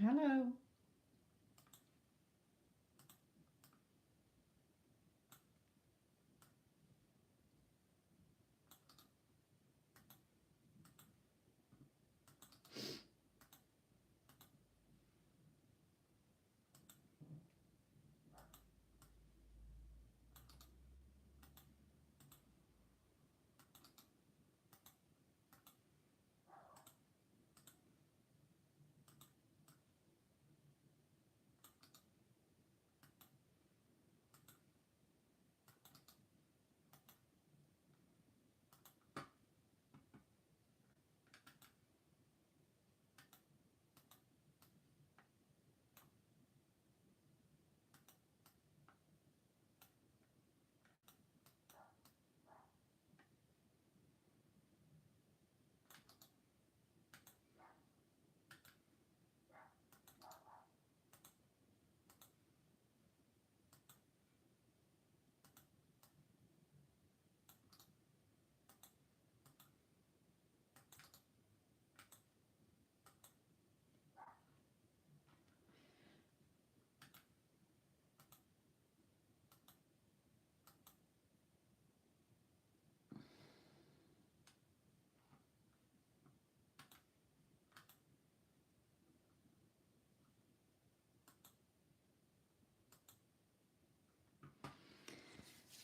Hello.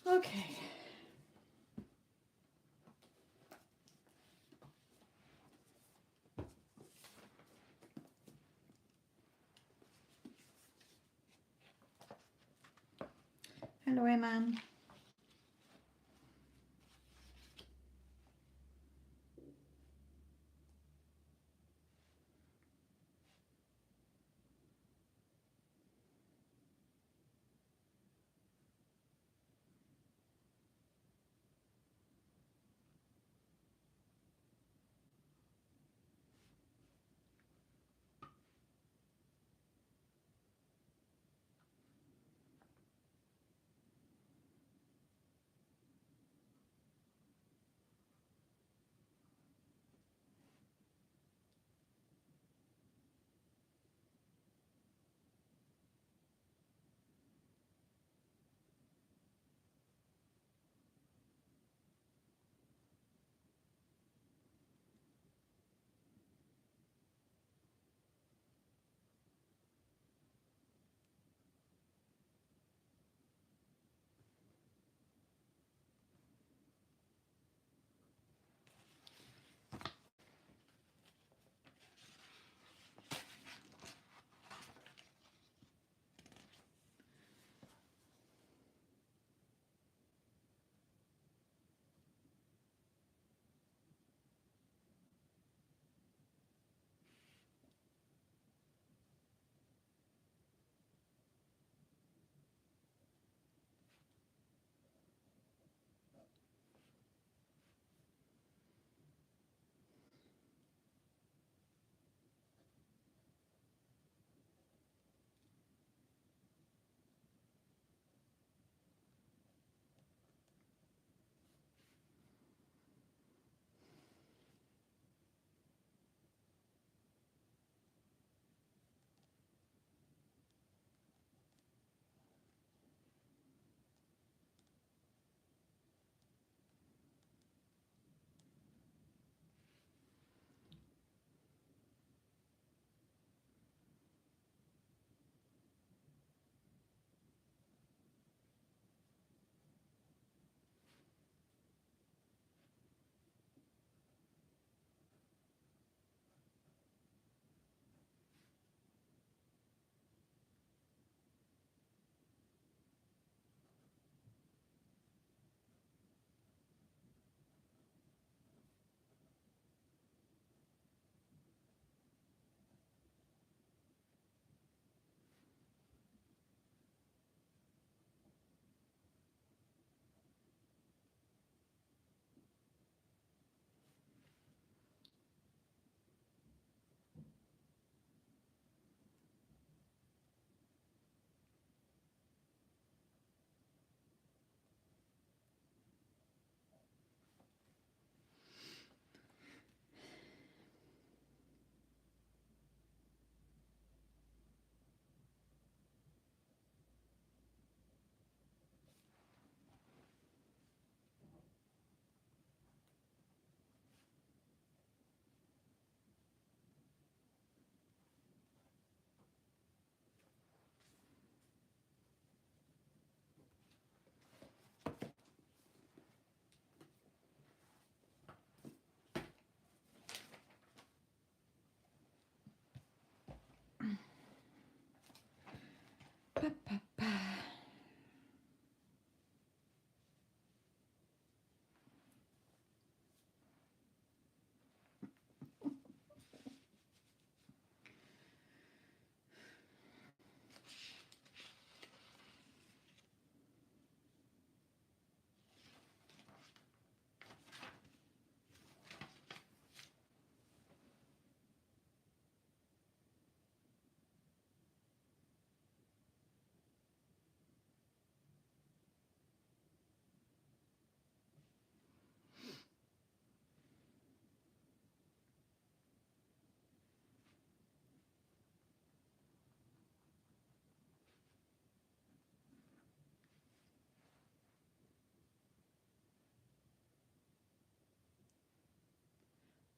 Okay. Hello, Eman.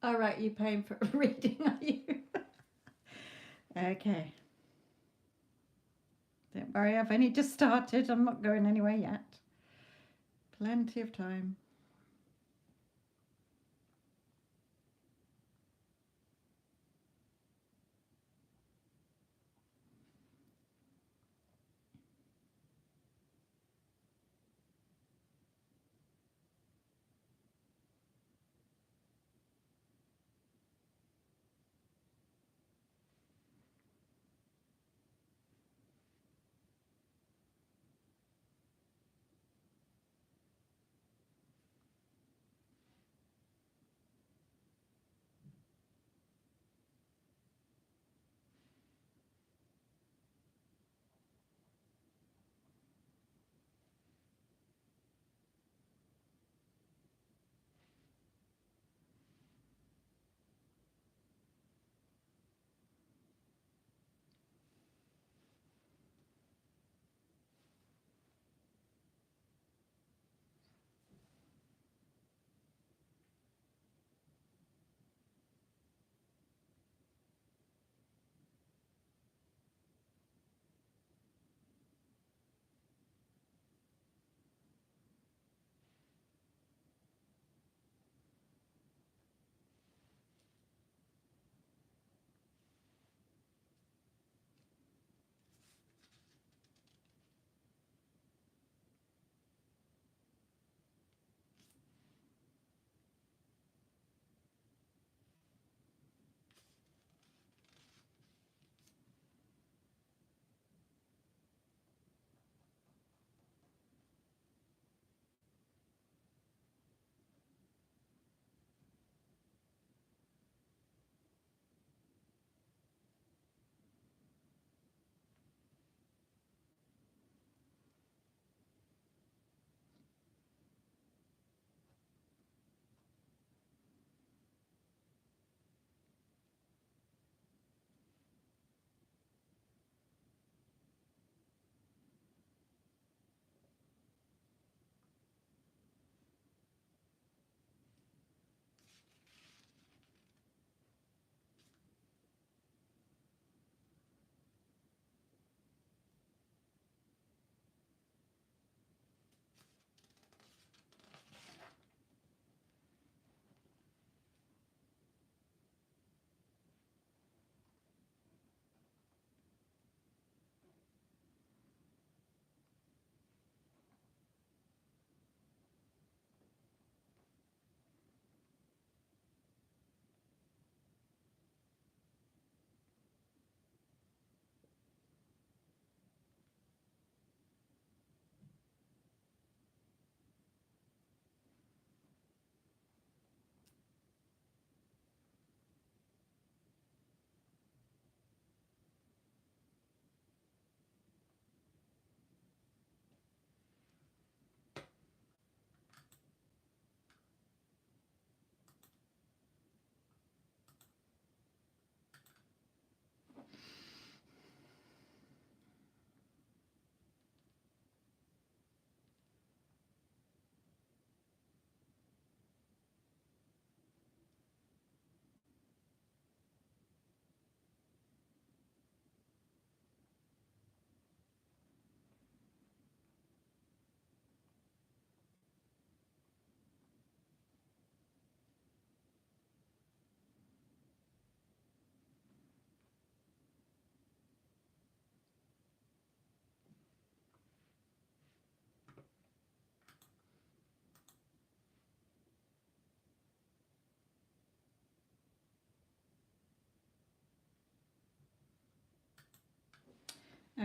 All right, you paying for a reading, are you? Okay. Don't worry, I've only just started. I'm not going anywhere yet. Plenty of time.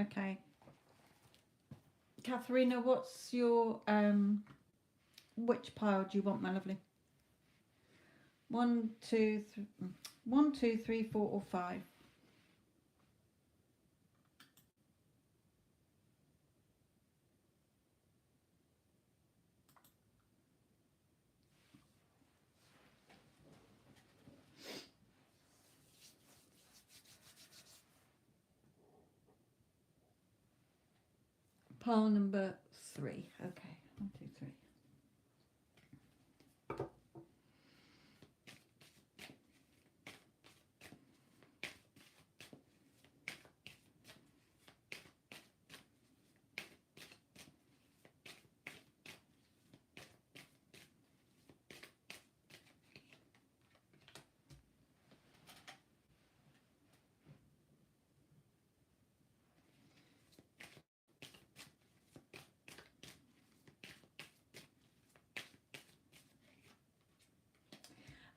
Okay. Katharina, what's your which pile do you want, my lovely? 1, 2, 3, 1, 2, 3, 4, or 5? Pile number 3. Okay. 1, 2, 3.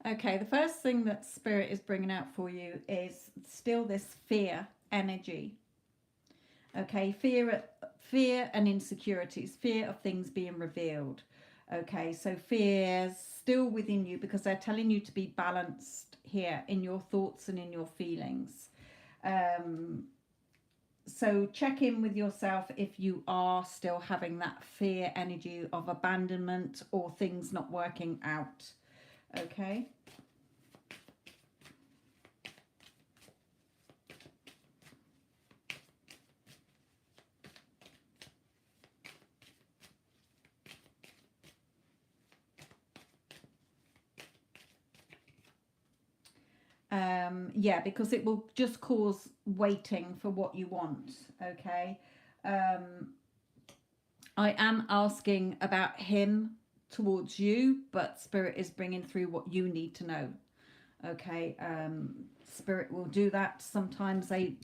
Okay, the first thing that Spirit is bringing out for you is still this fear energy. Okay, fear and insecurities, fear of things being revealed. Okay, so fear's still within you because they're telling you to be balanced here in your thoughts and in your feelings. Um, so check in with yourself if you are still having that fear energy of abandonment or things not working out. Okay. Yeah, because it will just cause waiting for what you want. Okay. I am asking about him towards you, but Spirit is bringing through what you need to know. Okay. Spirit will do that. Sometimes they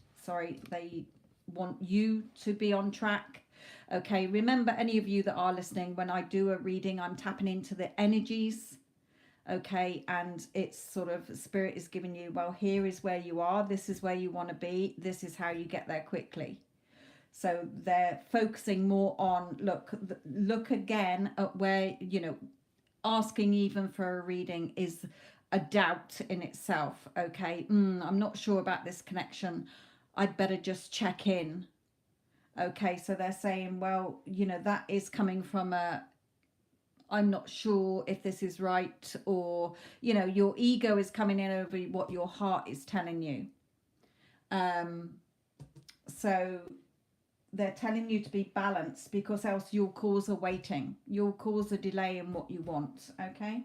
want you to be on track. Okay. Remember, any of you that are listening, when I do a reading, I'm tapping into the energies. Okay, and it's sort of Spirit is giving you, well, here is where you are, this is where you want to be, this is how you get there quickly. So they're focusing more on look again at where, asking even for a reading is a doubt in itself. Okay, I'm not sure about this connection, I'd better just check in. Okay, so they're saying, well, that is coming from a, I'm not sure if this is right, or your ego is coming in over what your heart is telling you. um so they're telling you to be balanced, because else you'll cause a waiting, you'll cause a delay in what you want. Okay.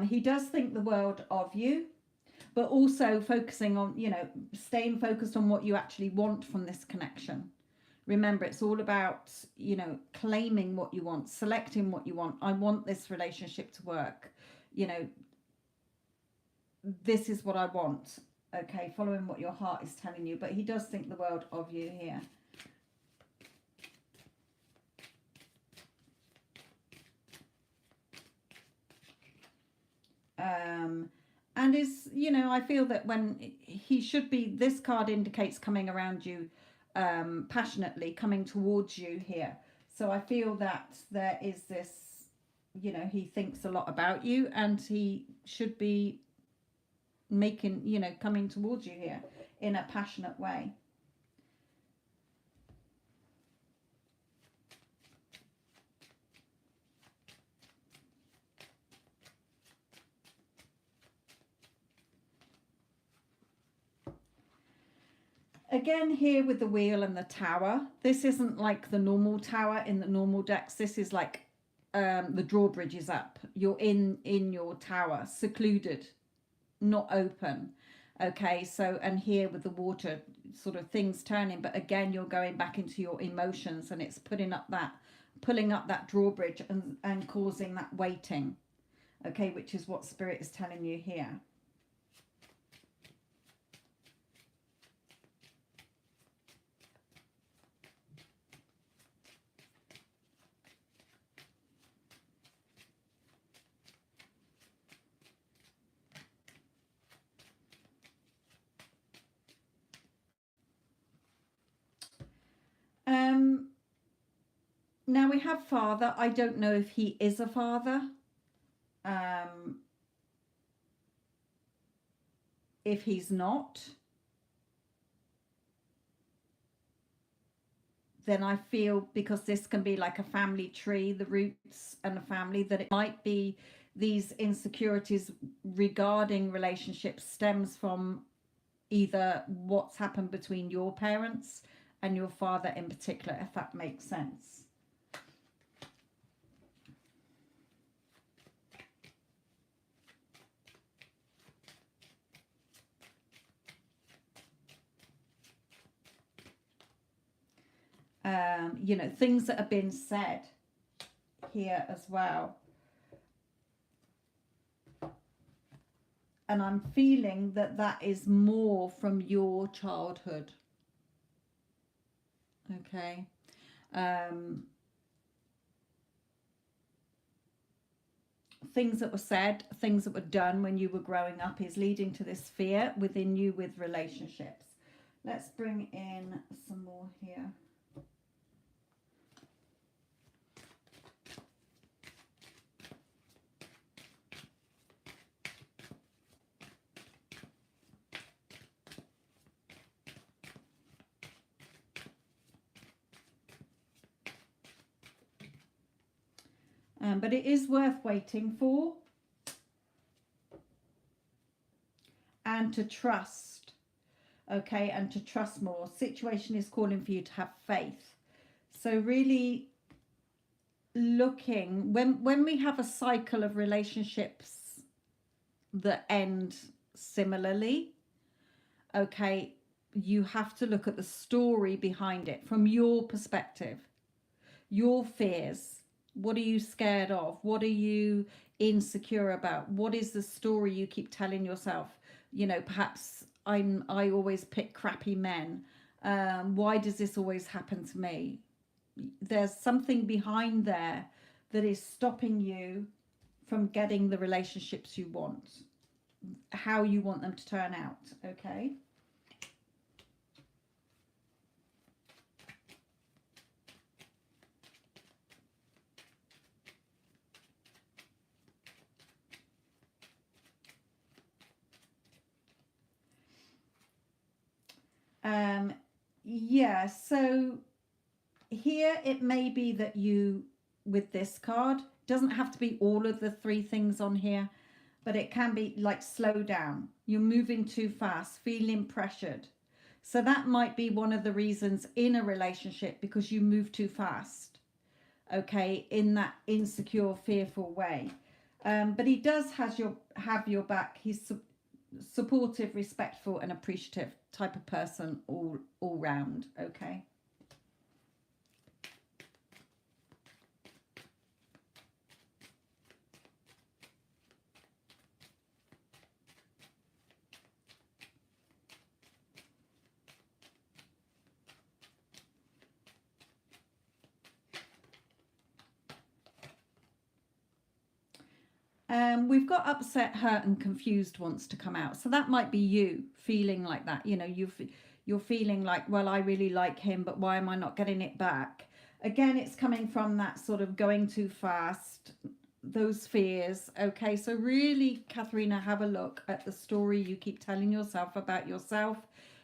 He does think the world of you, but also focusing on, staying focused on what you actually want from this connection. Remember, it's all about, claiming what you want, selecting what you want. I want this relationship to work. You know, this is what I want. Okay, following what your heart is telling you. But he does think the world of you here. And is, I feel that when he should be, this card indicates coming around you, passionately, coming towards you here. So I feel that there is this, he thinks a lot about you, and he should be making, coming towards you here in a passionate way. Again, here with the wheel and the tower, this isn't like the normal tower in the normal decks. This is like, the drawbridge is up, you're in your tower, secluded, not open. Okay, so, and here with the water, sort of things turning, but again you're going back into your emotions, and it's pulling up that drawbridge, and causing that waiting. Okay, which is what Spirit is telling you here. Now we have father. I don't know if he is a father. Um, if he's not, then I feel, because this can be like a family tree, the roots and a family, that it might be these insecurities regarding relationships stems from either what's happened between your parents and your father in particular, if that makes sense. Things that have been said here as well. and I'm feeling that that is more from your childhood. Okay. Things that were said, things that were done when you were growing up is leading to this fear within you with relationships. Let's bring in some more here. But it is worth waiting for, and to trust. Okay, and to trust more. Situation is calling for you to have faith. So really looking, when we have a cycle of relationships that end similarly, okay, you have to look at the story behind it from your perspective, your fears. What are you scared of? What are you insecure about? What is the story you keep telling yourself? You know, perhaps I always pick crappy men. Why does this always happen to me? There's something behind there that is stopping you from getting the relationships you want, how you want them to turn out. Okay. Yeah, so here it may be that you, with this card, doesn't have to be all of the three things on here, but it can be like slow down. You're moving too fast, feeling pressured. So that might be one of the reasons in a relationship, because you move too fast, okay, in that insecure, fearful way. But he does have your back. He's supportive, respectful, and appreciative type of person all round. Okay. We've got upset, hurt, and confused wants to come out. So that might be you feeling like that. You know, you're feeling like, well, I really like him, but why am I not getting it back? Again, it's coming from that sort of going too fast, those fears. Okay, so really, Katharina, have a look at the story you keep telling yourself about yourself,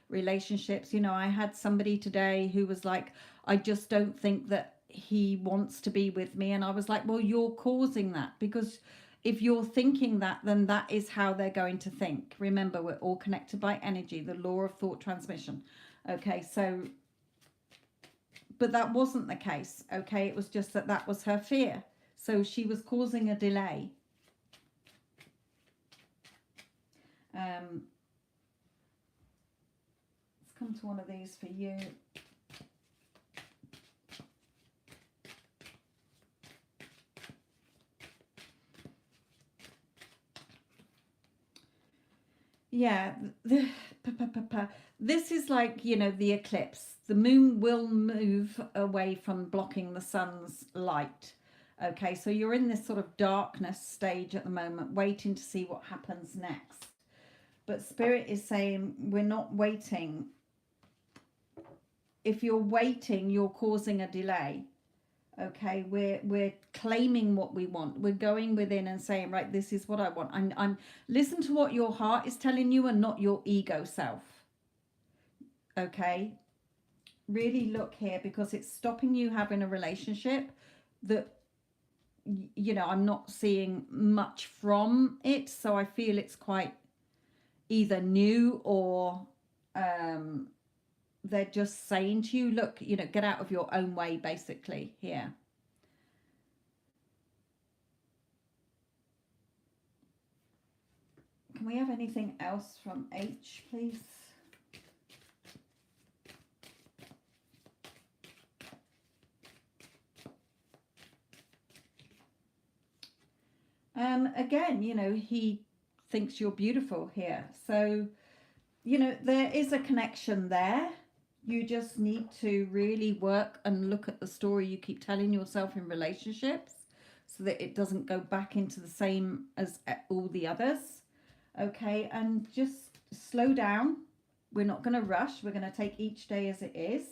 relationships. You know, I had somebody today who was like, I just don't think that he wants to be with me. And I was like, well, you're causing that, because if you're thinking that, then that is how they're going to think. Remember, we're all connected by energy, the law of thought transmission. Okay, so, but that wasn't the case. Okay, it was just that that was her fear. So she was causing a delay. Let's come to one of these for you. Yeah, this is like, you know, the eclipse. The moon will move away from blocking the sun's light. Okay, so you're in this sort of darkness stage at the moment, waiting to see what happens next. But Spirit is saying we're not waiting. If you're waiting, you're causing a delay. Okay, we're claiming what we want. We're going within and saying, right, this is what I want. I'm listen to what your heart is telling you and not your ego self. Okay, really look here, because it's stopping you having a relationship that, you know, I'm not seeing much from it. So I feel it's quite either new or they're just saying to you, look, you know, get out of your own way, basically, here. Can we have anything else from H, please? Again, you know, he thinks you're beautiful here. So, you know, there is a connection there. You just need to really work and look at the story you keep telling yourself in relationships so that it doesn't go back into the same as all the others. Okay, and just slow down. We're not going to rush. We're going to take each day as it is.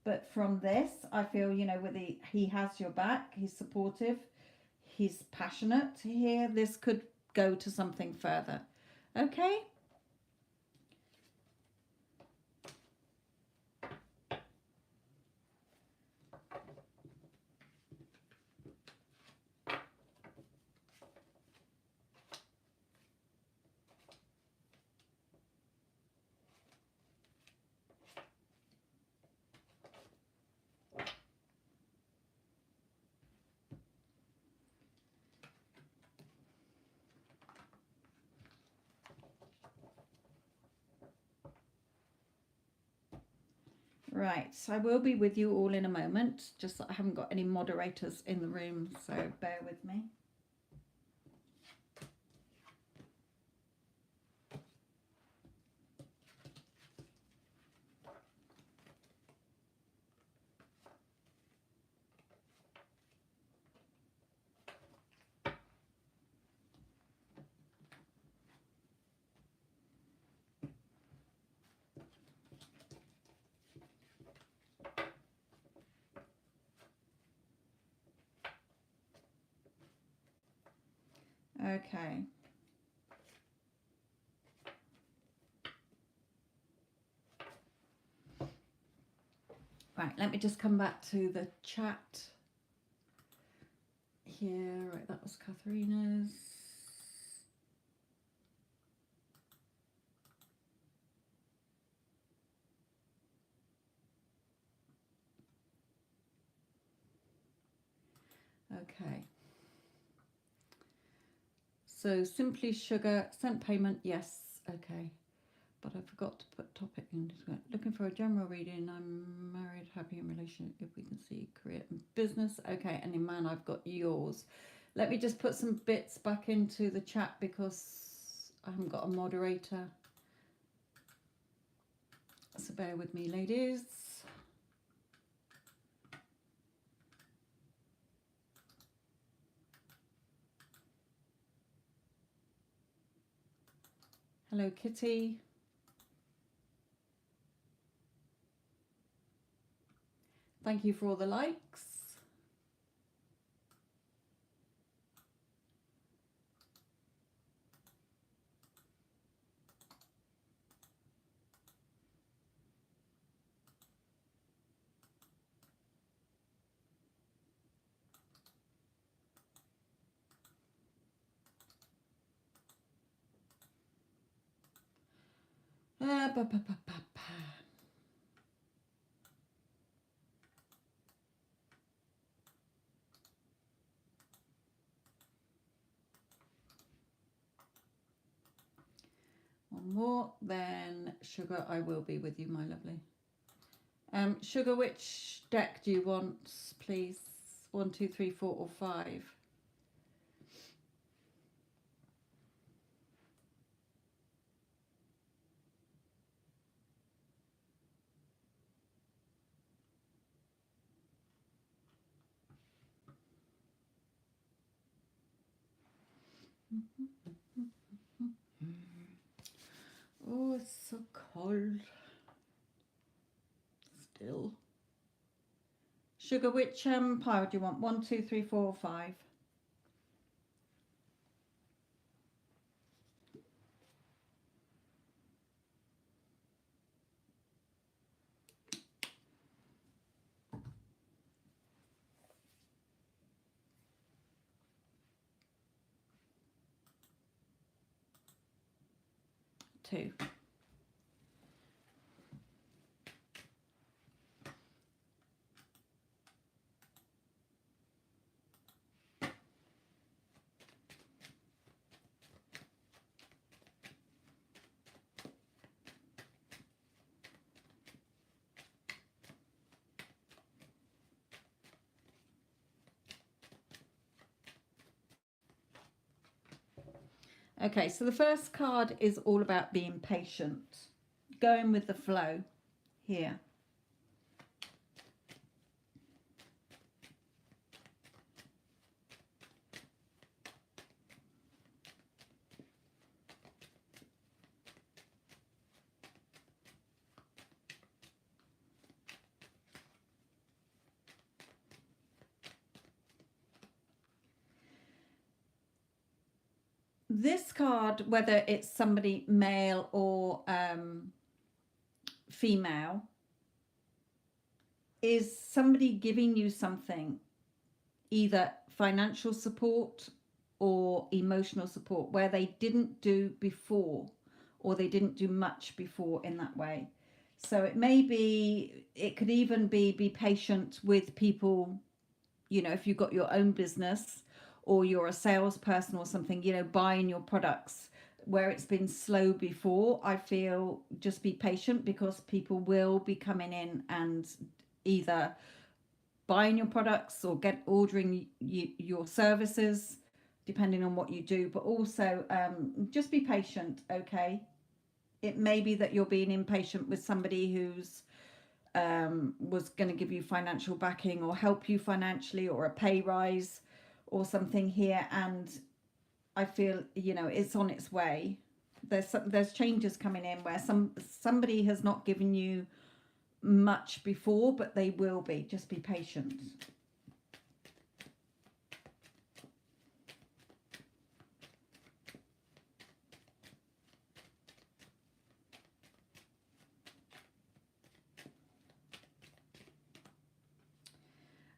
But from this, I feel, you know, whether he has your back, he's supportive, he's passionate here. This could go to something further. Okay? Right, so I will be with you all in a moment. Just that I haven't got any moderators in the room, so bear with me. Okay. Right, let me just come back to the chat here. Right, that was Katharina's. Okay. So Simply Sugar, sent payment, yes. Okay. But I forgot to put topic in. Looking for a general reading. I'm married, happy in relationship. If we can see career and business. Okay, and in man, I've got yours. Let me just put some bits back into the chat because I haven't got a moderator. So bear with me, ladies. Hello, Kitty. Thank you for all the likes. Ba, ba, ba, ba, ba. One more, then Sugar, I will be with you, my lovely. Sugar, which deck do you want, please? 1, 2, 3, 4, or 5? Oh, it's so cold. Still. Sugar, which pile do you want? 1, 2, 3, 4, or 5? Two. Okay, so the first card is all about being patient, going with the flow here. This card, whether it's somebody male or female, is somebody giving you something, either financial support or emotional support, where they didn't do before, or they didn't do much before in that way. So it may be, it could even be patient with people, you know, if you've got your own business or you're a salesperson or something, you know, buying your products where it's been slow before. I feel just be patient, because people will be coming in and either buying your products or ordering your services, depending on what you do. But also, just be patient. Okay, it may be that you're being impatient with somebody who's was going to give you financial backing or help you financially, or a pay rise or something here, and I feel, you know, it's on its way. There's changes coming in where somebody has not given you much before, but they will be. Just be patient.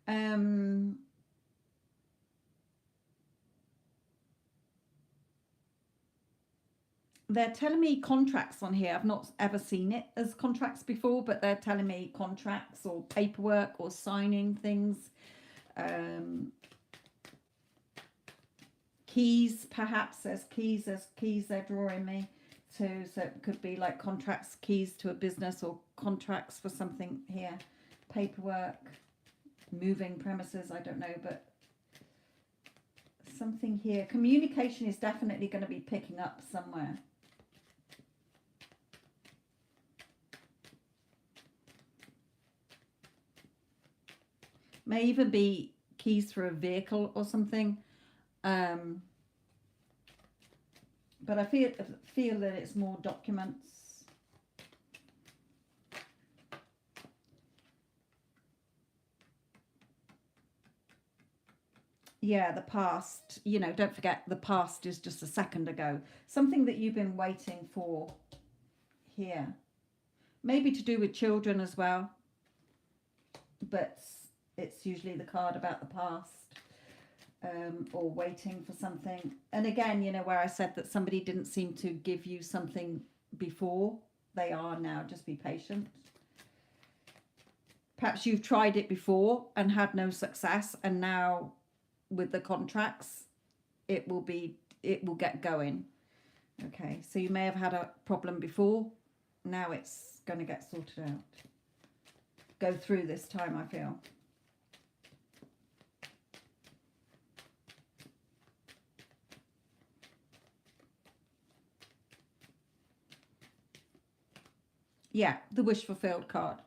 Um, they're telling me contracts on here. I've not ever seen it as contracts before, but they're telling me contracts or paperwork or signing things. Keys, perhaps. There's keys they're drawing me to. So it could be like contracts, keys to a business, or contracts for something here. Paperwork, moving premises, I don't know, but something here. Communication is definitely going to be picking up somewhere. May even be keys for a vehicle or something. But I feel that it's more documents. Yeah, the past. You know, don't forget, the past is just a second ago. Something that you've been waiting for here. Maybe to do with children as well. But it's usually the card about the past. Or waiting for something. And again, you know, where I said that somebody didn't seem to give you something before, they are now. Just be patient. Perhaps you've tried it before and had no success, and now with the contracts, it will get going. Okay, so you may have had a problem before. Now it's going to get sorted out. Go through this time, I feel. Yeah, the wish fulfilled card.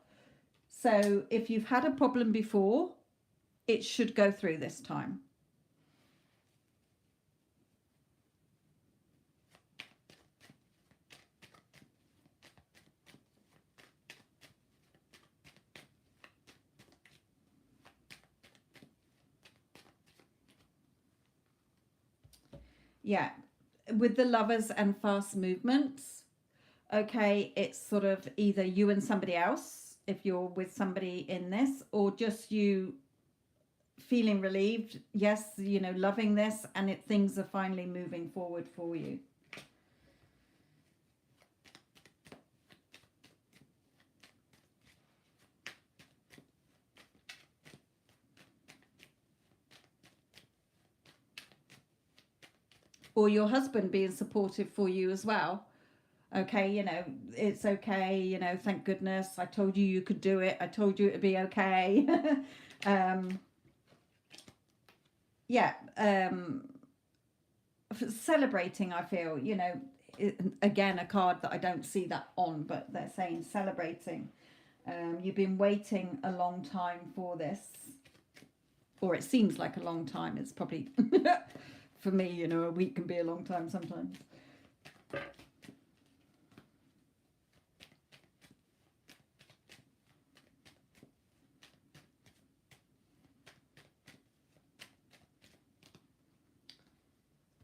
So if you've had a problem before, it should go through this time. Yeah, with the lovers and fast movements. Okay, it's sort of either you and somebody else, if you're with somebody in this, or just you feeling relieved. Yes, you know, loving this, and things are finally moving forward for you. Or your husband being supportive for you as well. Okay, you know, it's okay, you know, thank goodness, I told you you could do it, I told you it'd be okay. um yeah, celebrating, I feel, again, a card that I don't see that on, but they're saying celebrating. You've been waiting a long time for this, or it seems like a long time. It's probably, for me, a week can be a long time sometimes.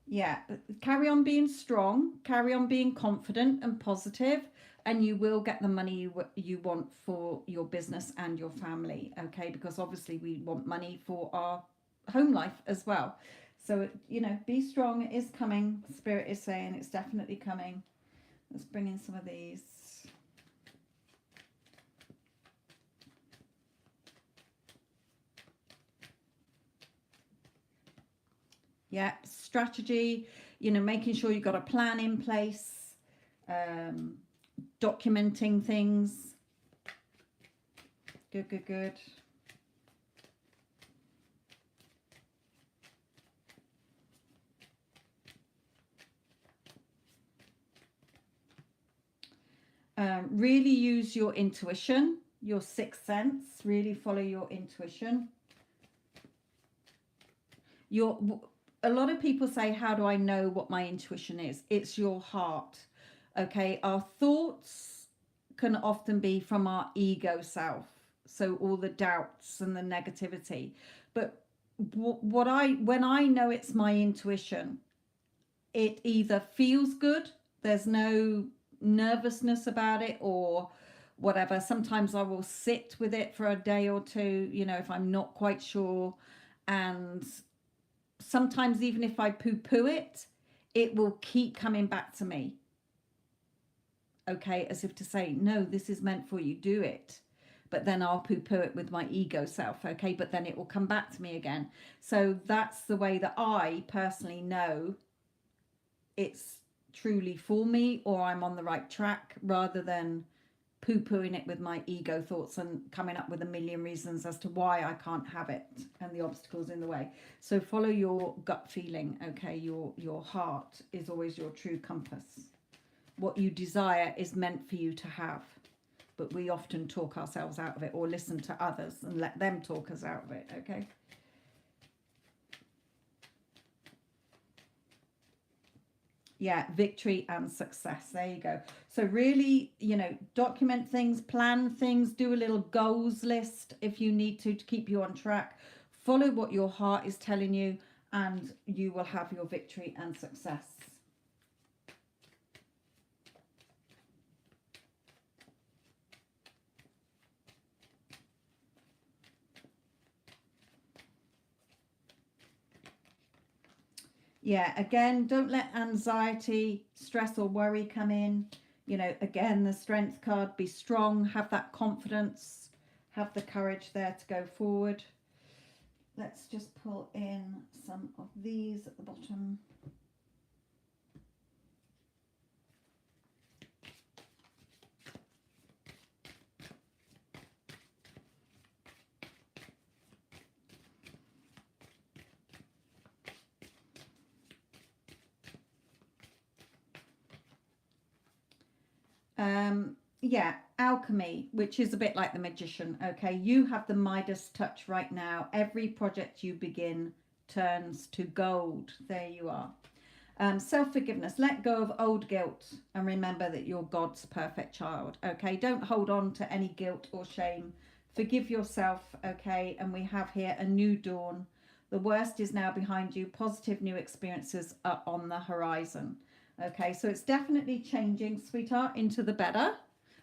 Yeah, carry on being strong, carry on being confident and positive, and you will get the money you want for your business and your family, okay? Because obviously we want money for our home life as well. So, be strong. It is coming. Spirit is saying it's definitely coming. Let's bring in some of these. Yeah, strategy, making sure you've got a plan in place, documenting things. Good, good, good. Really use your intuition, your sixth sense. Really follow your intuition. A lot of people say, how do I know what my intuition is? It's your heart. Okay, our thoughts can often be from our ego self, so all the doubts and the negativity. But when I know it's my intuition, it either feels good, there's no nervousness about it, or whatever. Sometimes I will sit with it for a day or two, if I'm not quite sure. And sometimes even if I poo-poo it, it will keep coming back to me. Okay, as if to say, no, this is meant for you, do it. But then I'll poo-poo it with my ego self, okay? But then it will come back to me again. So that's the way that I personally know it's truly for me, or I'm on the right track, rather than poo-pooing it with my ego thoughts and coming up with a million reasons as to why I can't have it and the obstacles in the way. So follow your gut feeling, okay? Your heart is always your true compass. What you desire is meant for you to have, but we often talk ourselves out of it, or listen to others and let them talk us out of it, okay? Yeah, victory and success. There you go. So really, document things, plan things, do a little goals list if you need to keep you on track. Follow what your heart is telling you, and you will have your victory and success. Yeah, again, don't let anxiety, stress, or worry come in. Again, the strength card, be strong, have that confidence, have the courage there to go forward. Let's just pull in some of these at the bottom. Yeah, alchemy, which is a bit like the magician. Okay, you have the Midas touch right now. Every project you begin turns to gold. There you are. Self-forgiveness, let go of old guilt and remember that you're God's perfect child. Okay, don't hold on to any guilt or shame. Forgive yourself. Okay, and we have here a new dawn. The worst is now behind you. Positive new experiences are on the horizon. Okay, so it's definitely changing, sweetheart, into the better.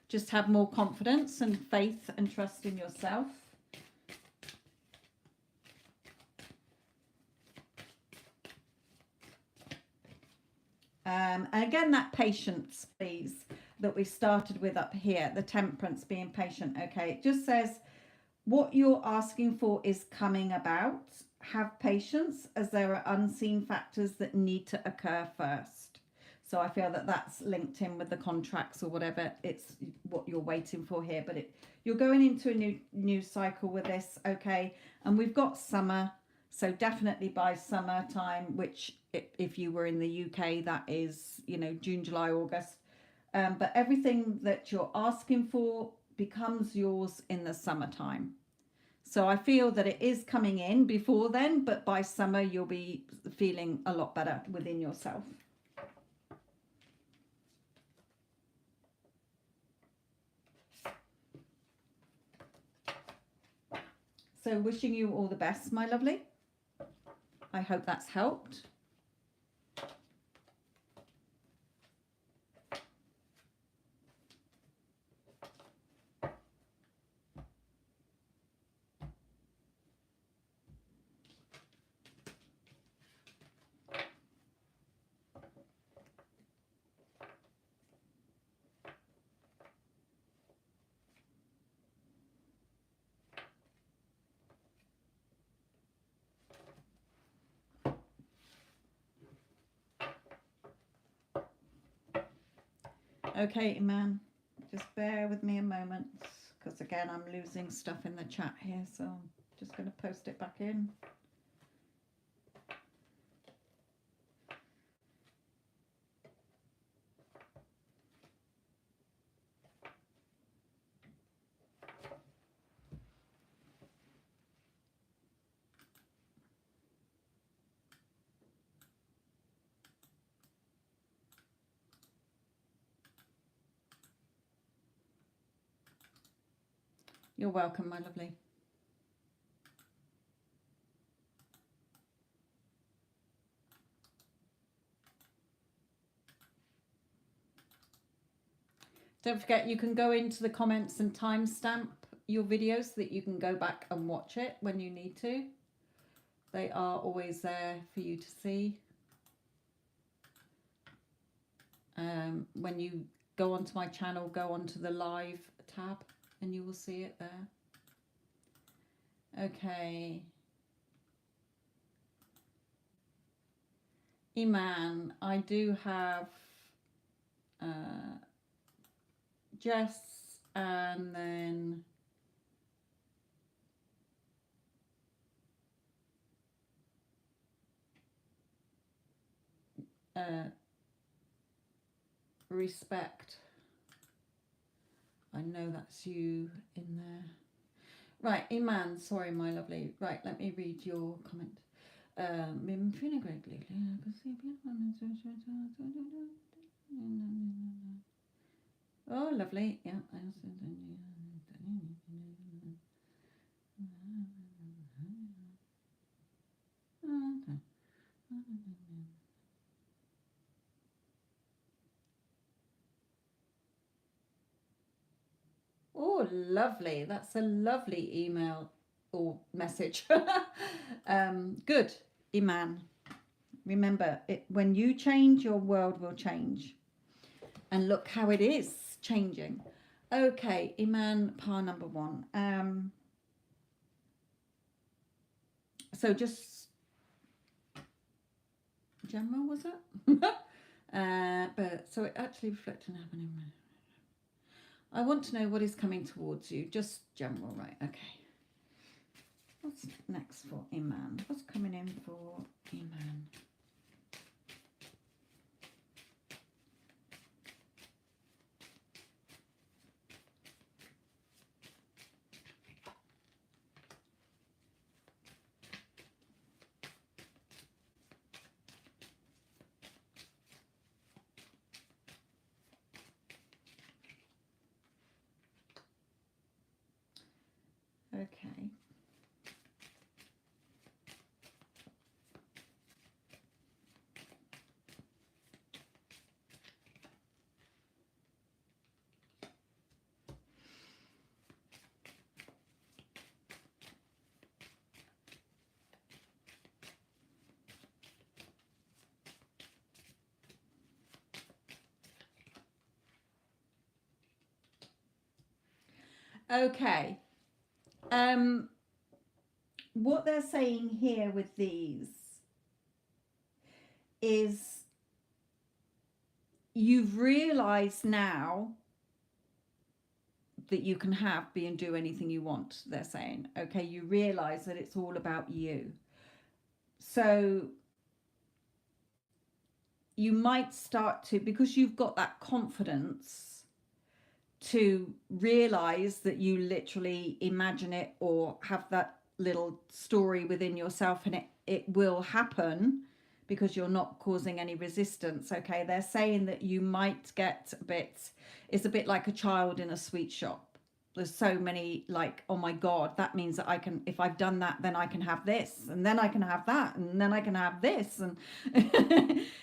Just have more confidence and faith and trust in yourself. And again, that patience, please, that we started with up here, the temperance, being patient. Okay, it just says what you're asking for is coming about. Have patience, as there are unseen factors that need to occur first. So I feel that that's linked in with the contracts or whatever. It's what you're waiting for here. But you're going into a new cycle with this, okay? And we've got summer. So definitely by summertime, which if you were in the UK, that is, you know, June, July, August. But everything that you're asking for becomes yours in the summertime. So I feel that it is coming in before then, but by summer you'll be feeling a lot better within yourself. So wishing you all the best, my lovely. I hope that's helped. Okay, man, just bear with me a moment, because again, I'm losing stuff in the chat here, so I'm just going to post it back in. You're welcome, my lovely. Don't forget, you can go into the comments and timestamp your videos so that you can go back and watch it when you need to. They are always there for you to see. When you go onto my channel, go onto the live tab and you will see it there. Okay. Iman, I do have Jess and then Respect. I know that's you in there. Right, Iman, sorry, my lovely. Right, let me read your comment. Been feeling great lately. Oh, lovely. Yeah. Oh, lovely. That's a lovely email or message. Good, Iman. Remember, when you change, your world will change. And look how it is changing. Okay, Iman, par number 1. So just general, was it? But so it actually reflects on happening. I want to know what is coming towards you. Just general, right? Okay. What's next for Iman? What's coming in for Iman? Okay. Okay. What they're saying here with these is you've realized now that you can have, be, and do anything you want. They're saying, okay, you realize that it's all about you. So you might start to, because you've got that confidence to realize that you literally imagine it or have that little story within yourself, and it will happen because you're not causing any resistance. Okay, they're saying that you might get a bit, it's a bit like a child in a sweet shop. There's so many, like, oh my god, that means that I can, if I've done that, then I can have this, and then I can have that, and then I can have this, and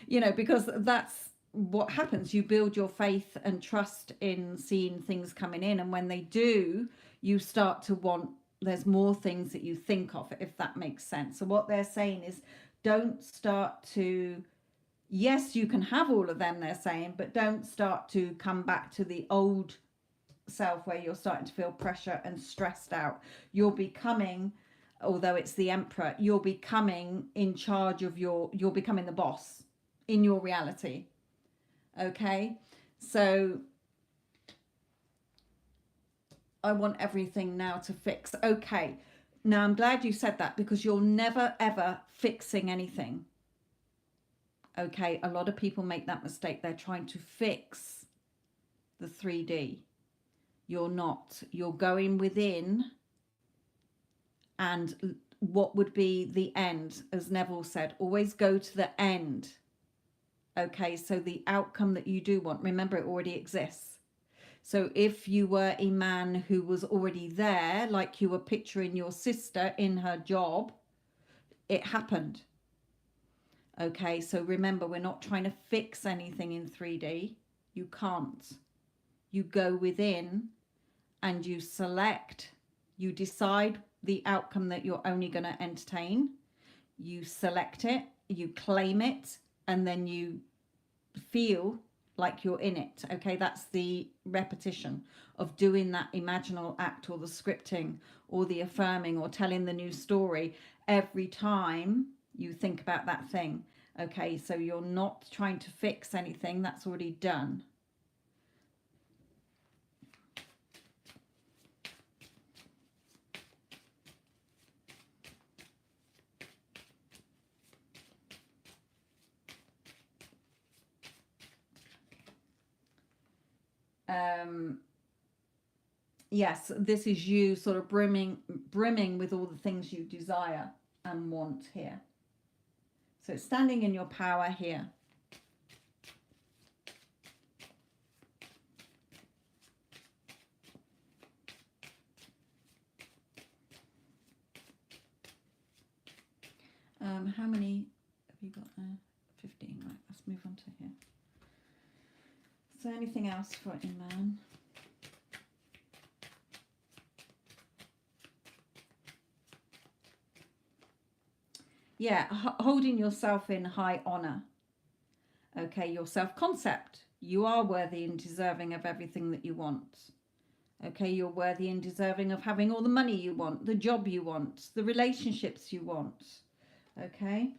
you know, because that's what happens. You build your faith and trust in seeing things coming in, and when they do, you start to want, there's more things that you think of, if that makes sense. So what they're saying is, don't start to, yes, you can have all of them, they're saying, but don't start to come back to the old self where you're starting to feel pressure and stressed out. You're becoming, although it's the emperor, you're becoming in charge of you're becoming the boss in your reality. Okay, so I want everything now to fix. Okay, now I'm glad you said that, because you're never ever fixing anything. Okay, a lot of people make that mistake. They're trying to fix the 3D. You're not. You're going within, and what would be the end, as Neville said, always go to the end. Okay, so the outcome that you do want, remember, it already exists. So if you were a man who was already there, like you were picturing your sister in her job, it happened. Okay, so remember, we're not trying to fix anything in 3D. You can't. You go within and you select, you decide the outcome that you're only going to entertain. You select it, you claim it, and then you feel like you're in it. Okay, that's the repetition of doing that imaginal act, or the scripting, or the affirming, or telling the new story every time you think about that thing. Okay, so you're not trying to fix anything, that's already done. Yes, this is you sort of brimming with all the things you desire and want here. So it's standing in your power here. How many have you got there? 15. Right, let's move on to here. So anything else for Iman? Yeah, holding yourself in high honor. Okay, your self-concept. You are worthy and deserving of everything that you want. Okay, you're worthy and deserving of having all the money you want, the job you want, the relationships you want. Okay.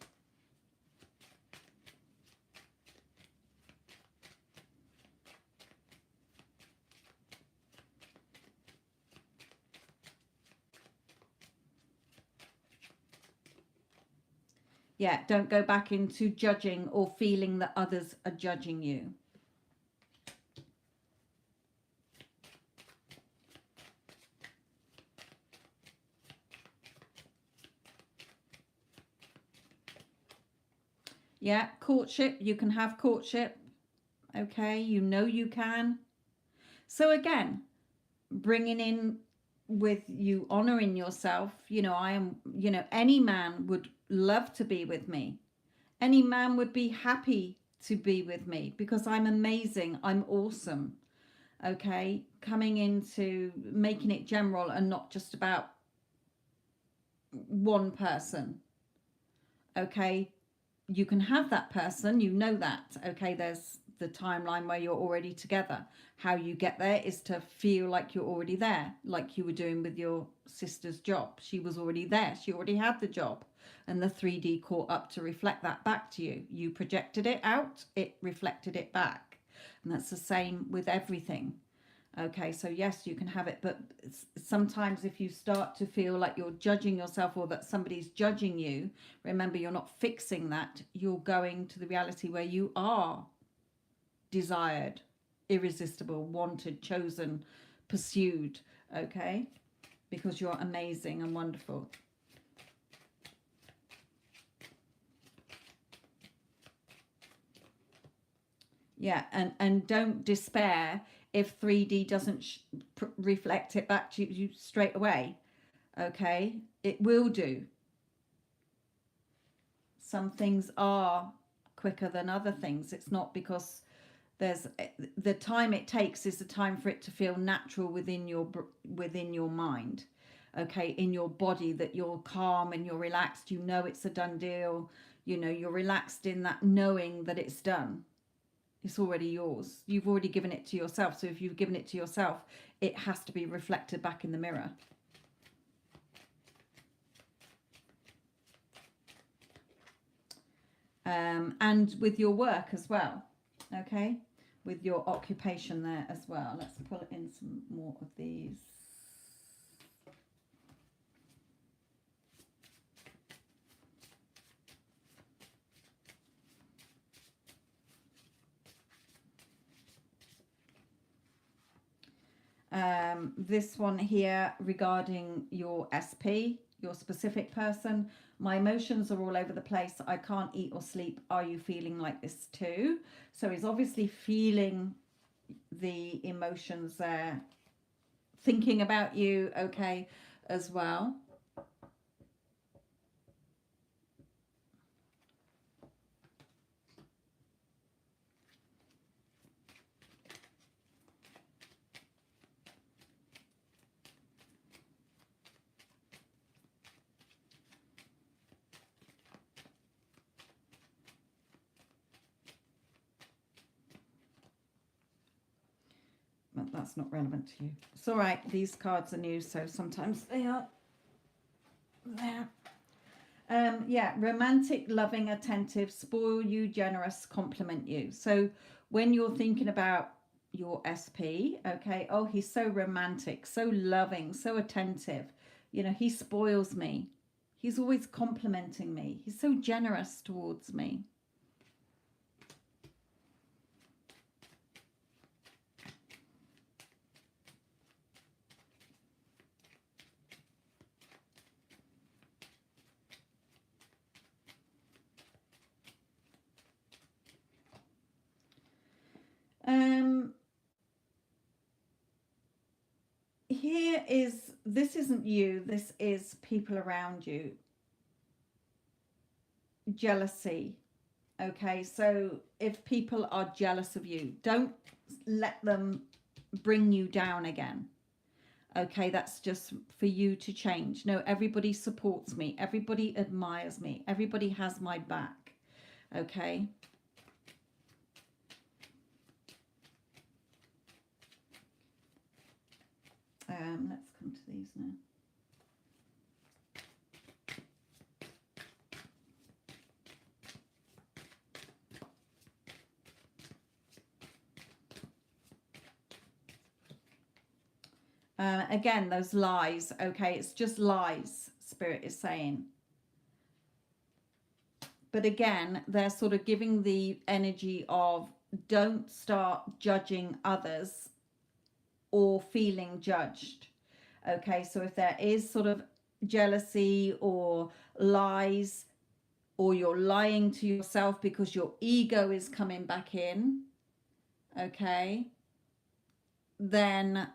Yeah, don't go back into judging or feeling that others are judging you. Yeah, courtship, you can have courtship. Okay, you know you can. So again, bringing in with you honoring yourself, you know, I am, you know, any man would love to be with me. Any man would be happy to be with me because I'm amazing. I'm awesome. Okay, coming into making it general and not just about one person. Okay, you can have that person, you know that. Okay, there's the timeline where you're already together. How you get there is to feel like you're already there, like you were doing with your sister's job. She was already there, she already had the job, and the 3D caught up to reflect that back to you. You projected it out, it reflected it back, and that's the same with everything. Okay, so yes, you can have it, but sometimes if you start to feel like you're judging yourself or that somebody's judging you, remember you're not fixing that. You're going to the reality where you are desired, irresistible, wanted, chosen, pursued, okay? Because you're amazing and wonderful. Yeah, and don't despair if 3D doesn't reflect it back to you straight away. Okay, it will do. Some things are quicker than other things. It's not because there's the time it takes is the time for it to feel natural within your mind. Okay, in your body, that you're calm and you're relaxed. You know it's a done deal. You know you're relaxed in that knowing that it's done. It's already yours. You've already given it to yourself. So if you've given it to yourself, it has to be reflected back in the mirror. And with your work as well. Okay, with your occupation there as well. Let's pull in some more of these. This one here regarding your SP, your specific person. My emotions are all over the place. I can't eat or sleep. Are you feeling like this too? So he's obviously feeling the emotions there, thinking about you, okay, as well. But that's not relevant to you. It's all right. These cards are new, so sometimes they are there. Yeah, romantic, loving, attentive, spoil you, generous, compliment you. So when you're thinking about your SP, okay, oh, he's so romantic, so loving, so attentive. You know, he spoils me. He's always complimenting me. He's so generous towards me. Um, Here is, this isn't you, this is people around you. Jealousy. Okay, so if people are jealous of you, don't let them bring you down again. Okay, that's just for you to change. No, everybody supports me, everybody admires me, everybody has my back. Okay. Let's come to these now. Again, those lies. Okay, it's just lies, Spirit is saying. But again, they're sort of giving the energy of don't start judging others or feeling judged. Okay, so if there is sort of jealousy or lies, or you're lying to yourself because your ego is coming back in, okay, then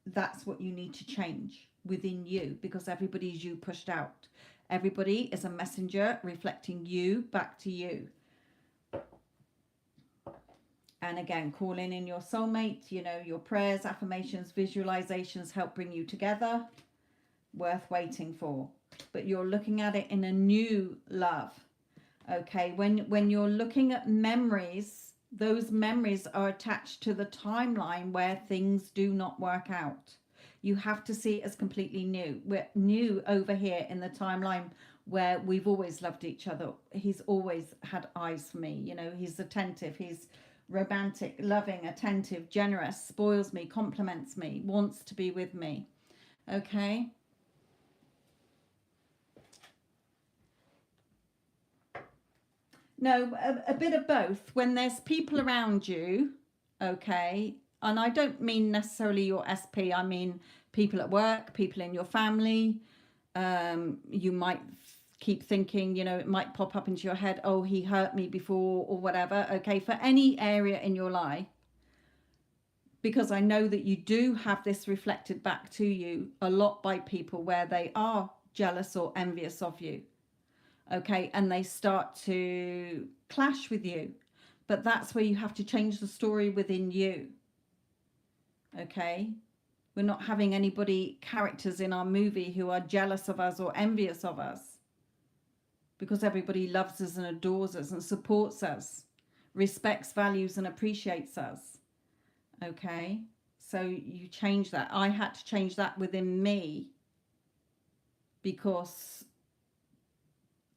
that's what you need to change within you, because everybody is you pushed out. Everybody is a messenger reflecting you back to you. And again, calling in your soulmate, you know, your prayers, affirmations, visualizations help bring you together. Worth waiting for. But you're looking at it in a new love. Okay, when you're looking at memories, those memories are attached to the timeline where things do not work out. You have to see it as completely new. We're new over here in the timeline where we've always loved each other. He's always had eyes for me. You know, he's attentive. He's romantic, loving, attentive, generous, spoils me, compliments me, wants to be with me. Okay? No, a bit of both. When there's people around you, okay, and I don't mean necessarily your SP, I mean people at work, people in your family. You might keep thinking, you know, it might pop up into your head, oh, he hurt me before or whatever. Okay, for any area in your life, because I know that you do have this reflected back to you a lot by people where they are jealous or envious of you. Okay, and they start to clash with you. But that's where you have to change the story within you. Okay, we're not having anybody, characters in our movie who are jealous of us or envious of us, because everybody loves us and adores us and supports us, respects, values, and appreciates us. Okay, so you change that. I had to change that within me, because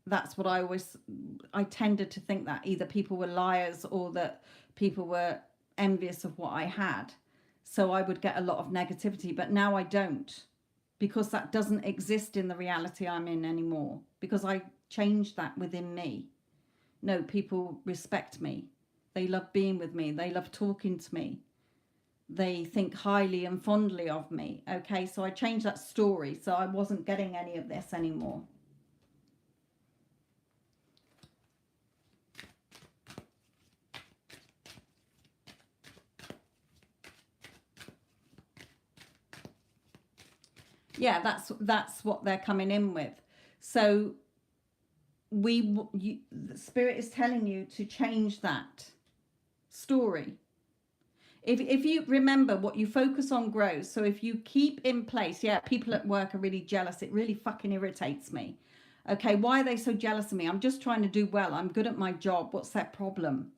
that's what I tended to think, that either people were liars or that people were envious of what I had. So I would get a lot of negativity, but now I don't, because that doesn't exist in the reality I'm in anymore, because I changed that within me. No, people respect me. They love being with me. They love talking to me. They think highly and fondly of me. Okay, so I changed that story, so I wasn't getting any of this anymore. Yeah, that's what they're coming in with. So the spirit is telling you to change that story. If you remember, what you focus on grows. So if you keep in place, yeah, people at work are really jealous. It really fucking irritates me. Okay, why are they so jealous of me? I'm just trying to do well. I'm good at my job. What's their problem?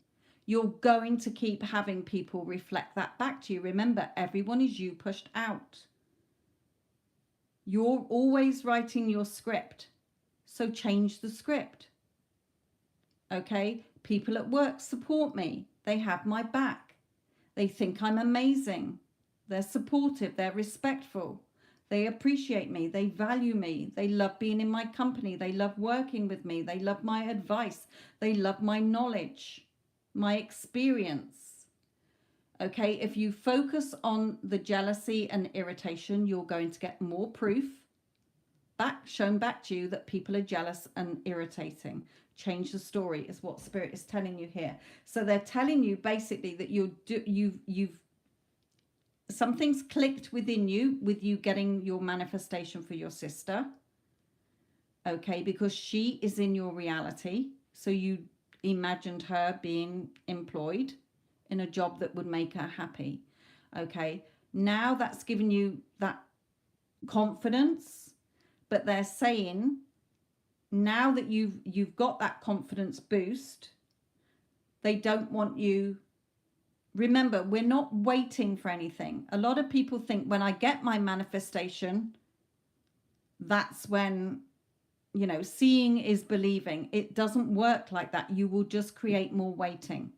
You're going to keep having people reflect that back to you. Remember, everyone is you pushed out. You're always writing your script. So change the script. Okay, people at work support me. They have my back. They think I'm amazing. They're supportive. They're respectful. They appreciate me. They value me. They love being in my company. They love working with me. They love my advice. They love my knowledge, my experience. Okay, if you focus on the jealousy and irritation, you're going to get more proof shown back to you that people are jealous and irritating. Change the story is what spirit is telling you here. So they're telling you basically that you've something's clicked within you with you getting your manifestation for your sister. Okay, because she is in your reality. So you imagined her being employed in a job that would make her happy. Okay, now that's given you that confidence, but they're saying now that you've got that confidence boost, they don't want you. Remember, we're not waiting for anything. A lot of people think when I get my manifestation, that's when, you know, seeing is believing. It doesn't work like that. You will just create more waiting.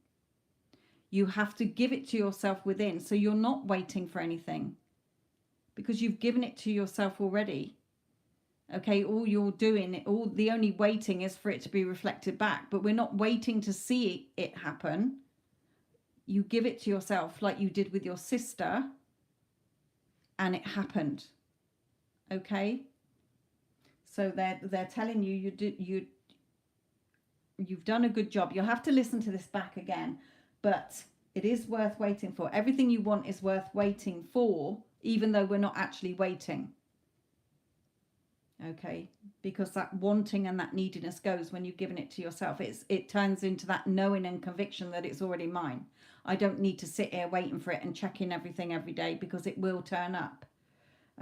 You have to give it to yourself within. So you're not waiting for anything, because you've given it to yourself already. Okay, all you're doing, the only waiting is for it to be reflected back, but we're not waiting to see it happen. You give it to yourself like you did with your sister, and it happened. Okay, so they're telling you you've done a good job. You'll have to listen to this back again, but it is worth waiting for. Everything you want is worth waiting for, even though we're not actually waiting. Okay, because that wanting and that neediness goes when you've given it to yourself. It turns into that knowing and conviction that it's already mine. I don't need to sit here waiting for it and checking everything every day, because it will turn up.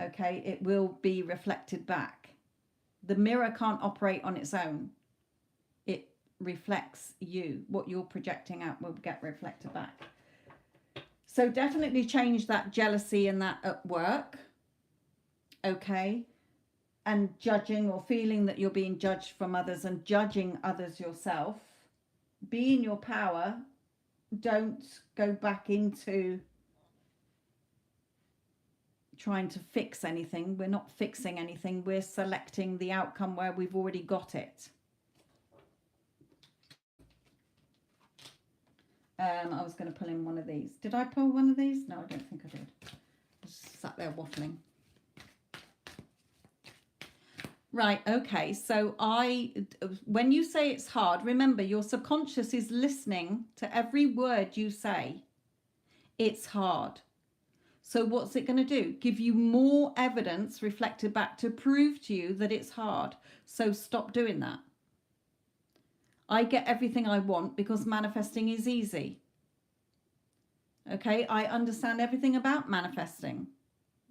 Okay, it will be reflected back. The mirror can't operate on its own. It reflects you. What you're projecting out will get reflected back. So definitely change that jealousy and that at work. Okay. And judging or feeling that you're being judged from others and judging others yourself. Be in your power. don't go back into trying to fix anything. We're not fixing anything. We're selecting the outcome where we've already got it. I was going to pull in one of these. Did I pull one of these? No, I don't think I did. I just sat there waffling. Right, okay. So when you say it's hard, remember your subconscious is listening to every word you say. It's hard. So what's it going to do? Give you more evidence reflected back to prove to you that it's hard. So stop doing that. I get everything I want because manifesting is easy. Okay, I understand everything about manifesting.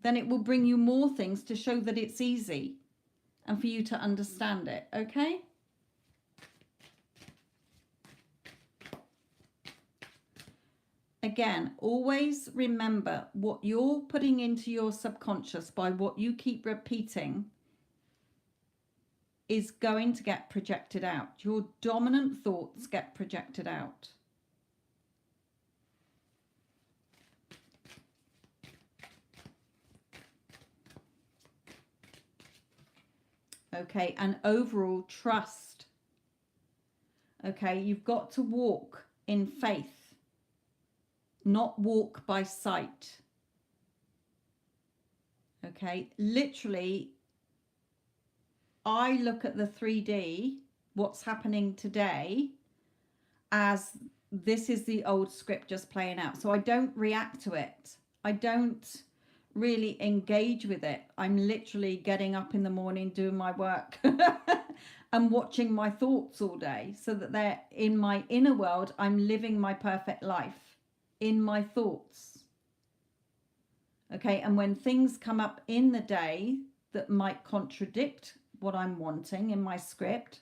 Then it will bring you more things to show that it's easy and for you to understand it. Okay? Again, always remember what you're putting into your subconscious by what you keep repeating is going to get projected out. Your dominant thoughts get projected out. Okay, and overall trust. Okay, you've got to walk in faith, not walk by sight. Okay, literally, I look at the 3D, what's happening today, as this is the old script just playing out. So I don't react to it. I don't really engage with it. I'm literally getting up in the morning, doing my work and watching my thoughts all day so that they're in my inner world. I'm living my perfect life in my thoughts. Okay, and when things come up in the day that might contradict what I'm wanting in my script,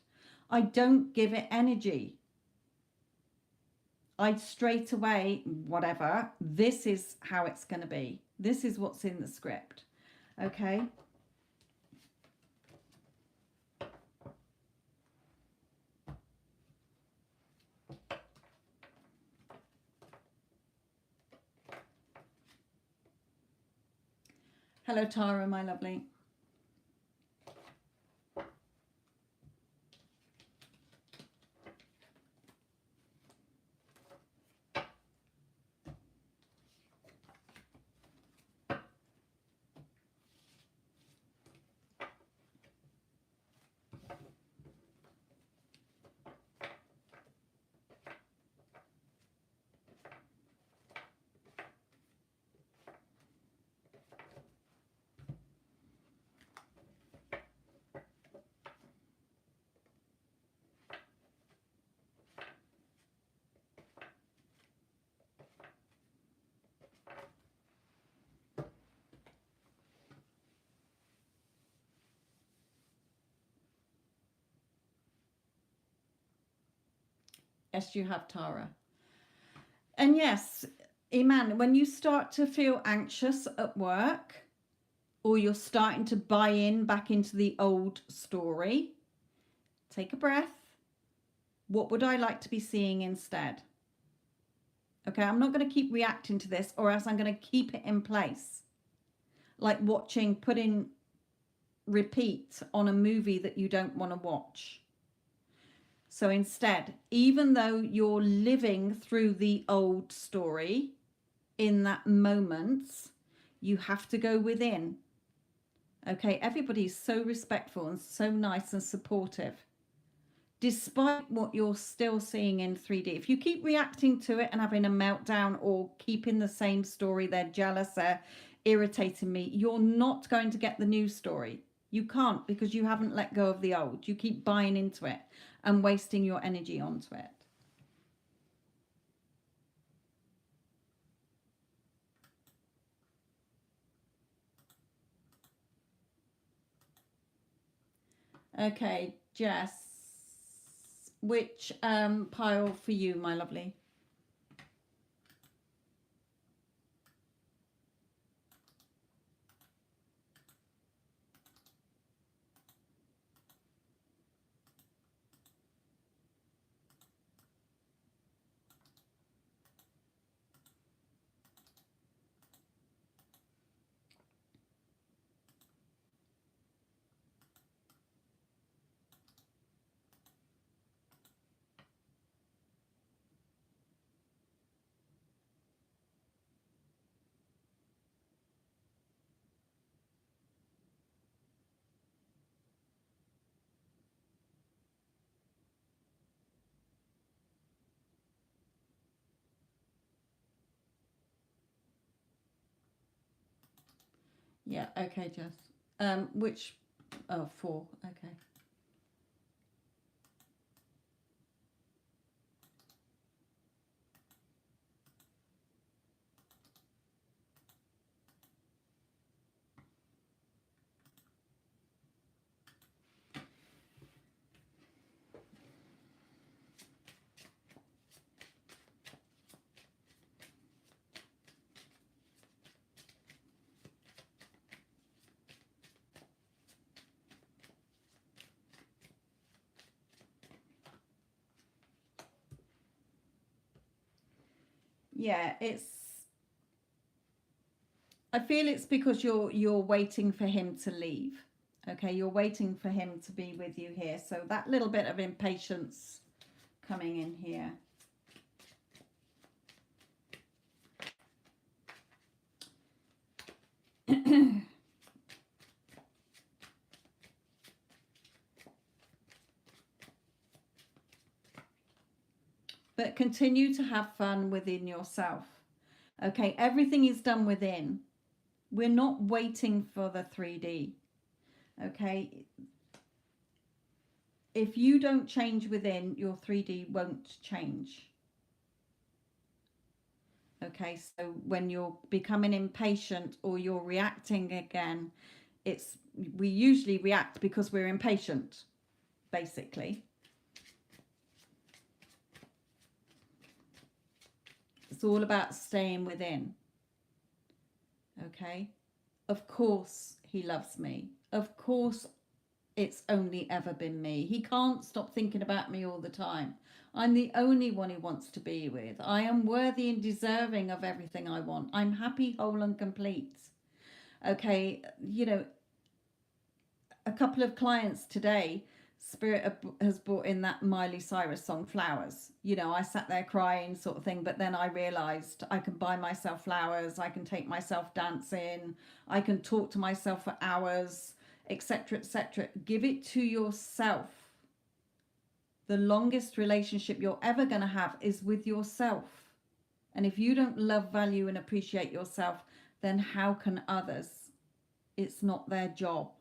I don't give it energy. I straight away, whatever, this is how it's going to be. This is what's in the script. Okay. Hello, Tara, my lovely. Yes, you have, Tara. And yes, Iman, when you start to feel anxious at work or you're starting to buy in back into the old story, take a breath. What would I like to be seeing instead? Okay, I'm not going to keep reacting to this or else I'm going to keep it in place. Like watching, putting repeat on a movie that you don't want to watch. So instead, even though you're living through the old story in that moment, you have to go within. Okay, everybody's so respectful and so nice and supportive, despite what you're still seeing in 3D. If you keep reacting to it and having a meltdown or keeping the same story, they're jealous, they're irritating me, you're not going to get the new story. You can't, because you haven't let go of the old. You keep buying into it and wasting your energy onto it. Okay, Jess, which pile for you, my lovely? Yeah, okay, Jess. Which, oh, 4, okay. Yeah, I feel it's because you're waiting for him to leave. Okay, you're waiting for him to be with you here. So that little bit of impatience coming in here. But continue to have fun within yourself. Okay, everything is done within. We're not waiting for the 3D. Okay, if you don't change within, your 3D won't change. Okay, so when you're becoming impatient or you're reacting again, we usually react because we're impatient, basically. It's all about staying within. Okay, of course he loves me. Of course it's only ever been me. He can't stop thinking about me all the time. I'm the only one he wants to be with. I am worthy and deserving of everything I want. I'm happy, whole, and complete. Okay, a couple of clients today, Spirit has brought in that Miley Cyrus song, Flowers. I sat there crying, sort of thing, but then I realized I can buy myself flowers, I can take myself dancing, I can talk to myself for hours, etc., etc. Give it to yourself. The longest relationship you're ever going to have is with yourself. And if you don't love, value, and appreciate yourself, then how can others? It's not their job.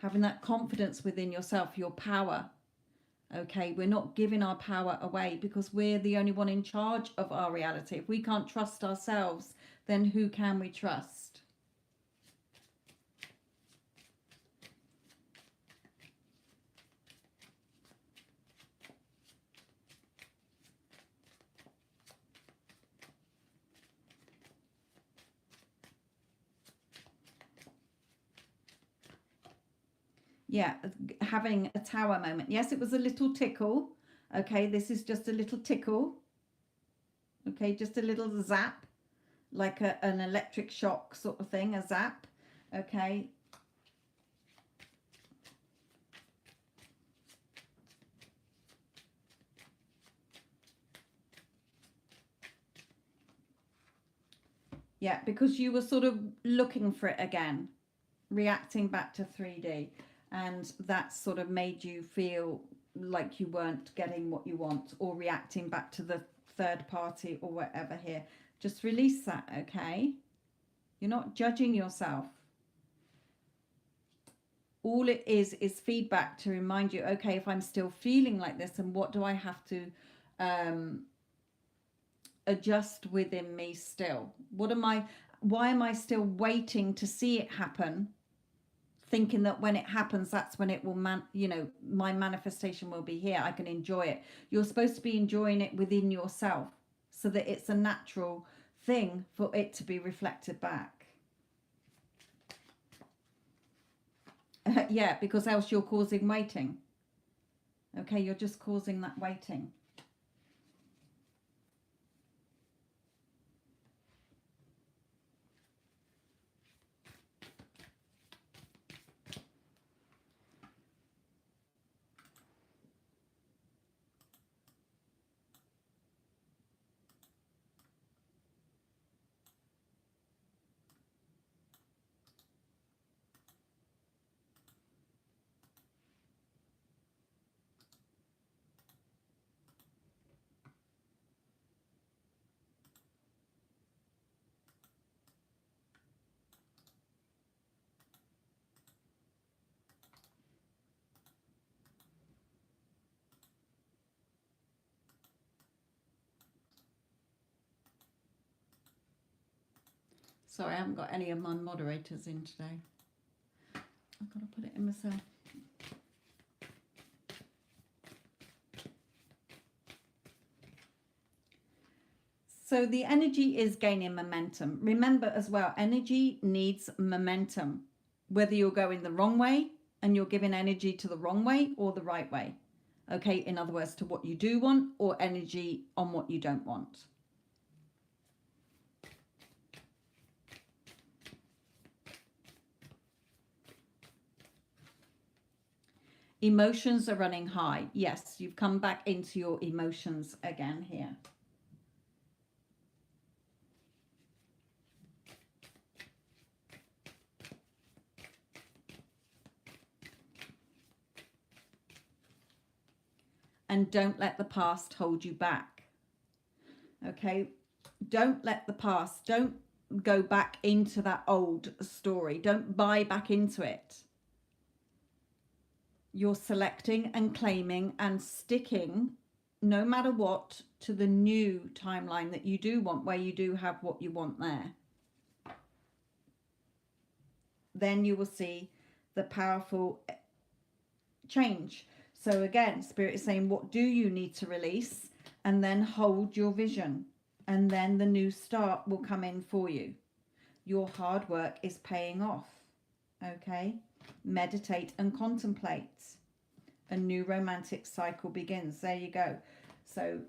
Having that confidence within yourself, your power. Okay, we're not giving our power away because we're the only one in charge of our reality. If we can't trust ourselves, then who can we trust? Yeah, having a tower moment. Yes, it was a little tickle. Okay, this is just a little tickle. Okay, just a little zap, like an electric shock sort of thing, a zap. Okay. Yeah, because you were sort of looking for it again, reacting back to 3D. And that sort of made you feel like you weren't getting what you want or reacting back to the third party or whatever here. Just release that, okay? You're not judging yourself. All it is feedback to remind you, okay, if I'm still feeling like this, and what do I have to adjust within me still? Why am I still waiting to see it happen, thinking that when it happens, that's when it will my manifestation will be here, I can enjoy it. You're supposed to be enjoying it within yourself so that it's a natural thing for it to be reflected back. Yeah, because else you're causing waiting. Okay, you're just causing that waiting. Sorry, I haven't got any of my moderators in today. I've got to put it in myself. So the energy is gaining momentum. Remember as well, energy needs momentum. Whether you're going the wrong way and you're giving energy to the wrong way or the right way. Okay, in other words, to what you do want, or energy on what you don't want. Emotions are running high. Yes, you've come back into your emotions again here. And don't let the past hold you back. Okay, don't let the past, don't go back into that old story. Don't buy back into it. You're selecting and claiming and sticking, no matter what, to the new timeline that you do want, where you do have what you want there. Then you will see the powerful change. So again, Spirit is saying, what do you need to release? And then hold your vision. And then the new start will come in for you. Your hard work is paying off. Okay? Meditate and contemplate. A new romantic cycle begins. There you go. So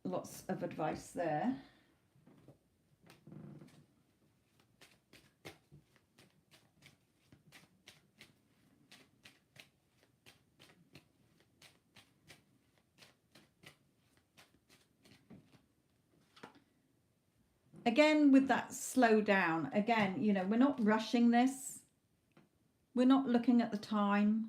lots of advice there. Again, with that slow down, again, you know, we're not rushing this. We're not looking at the time.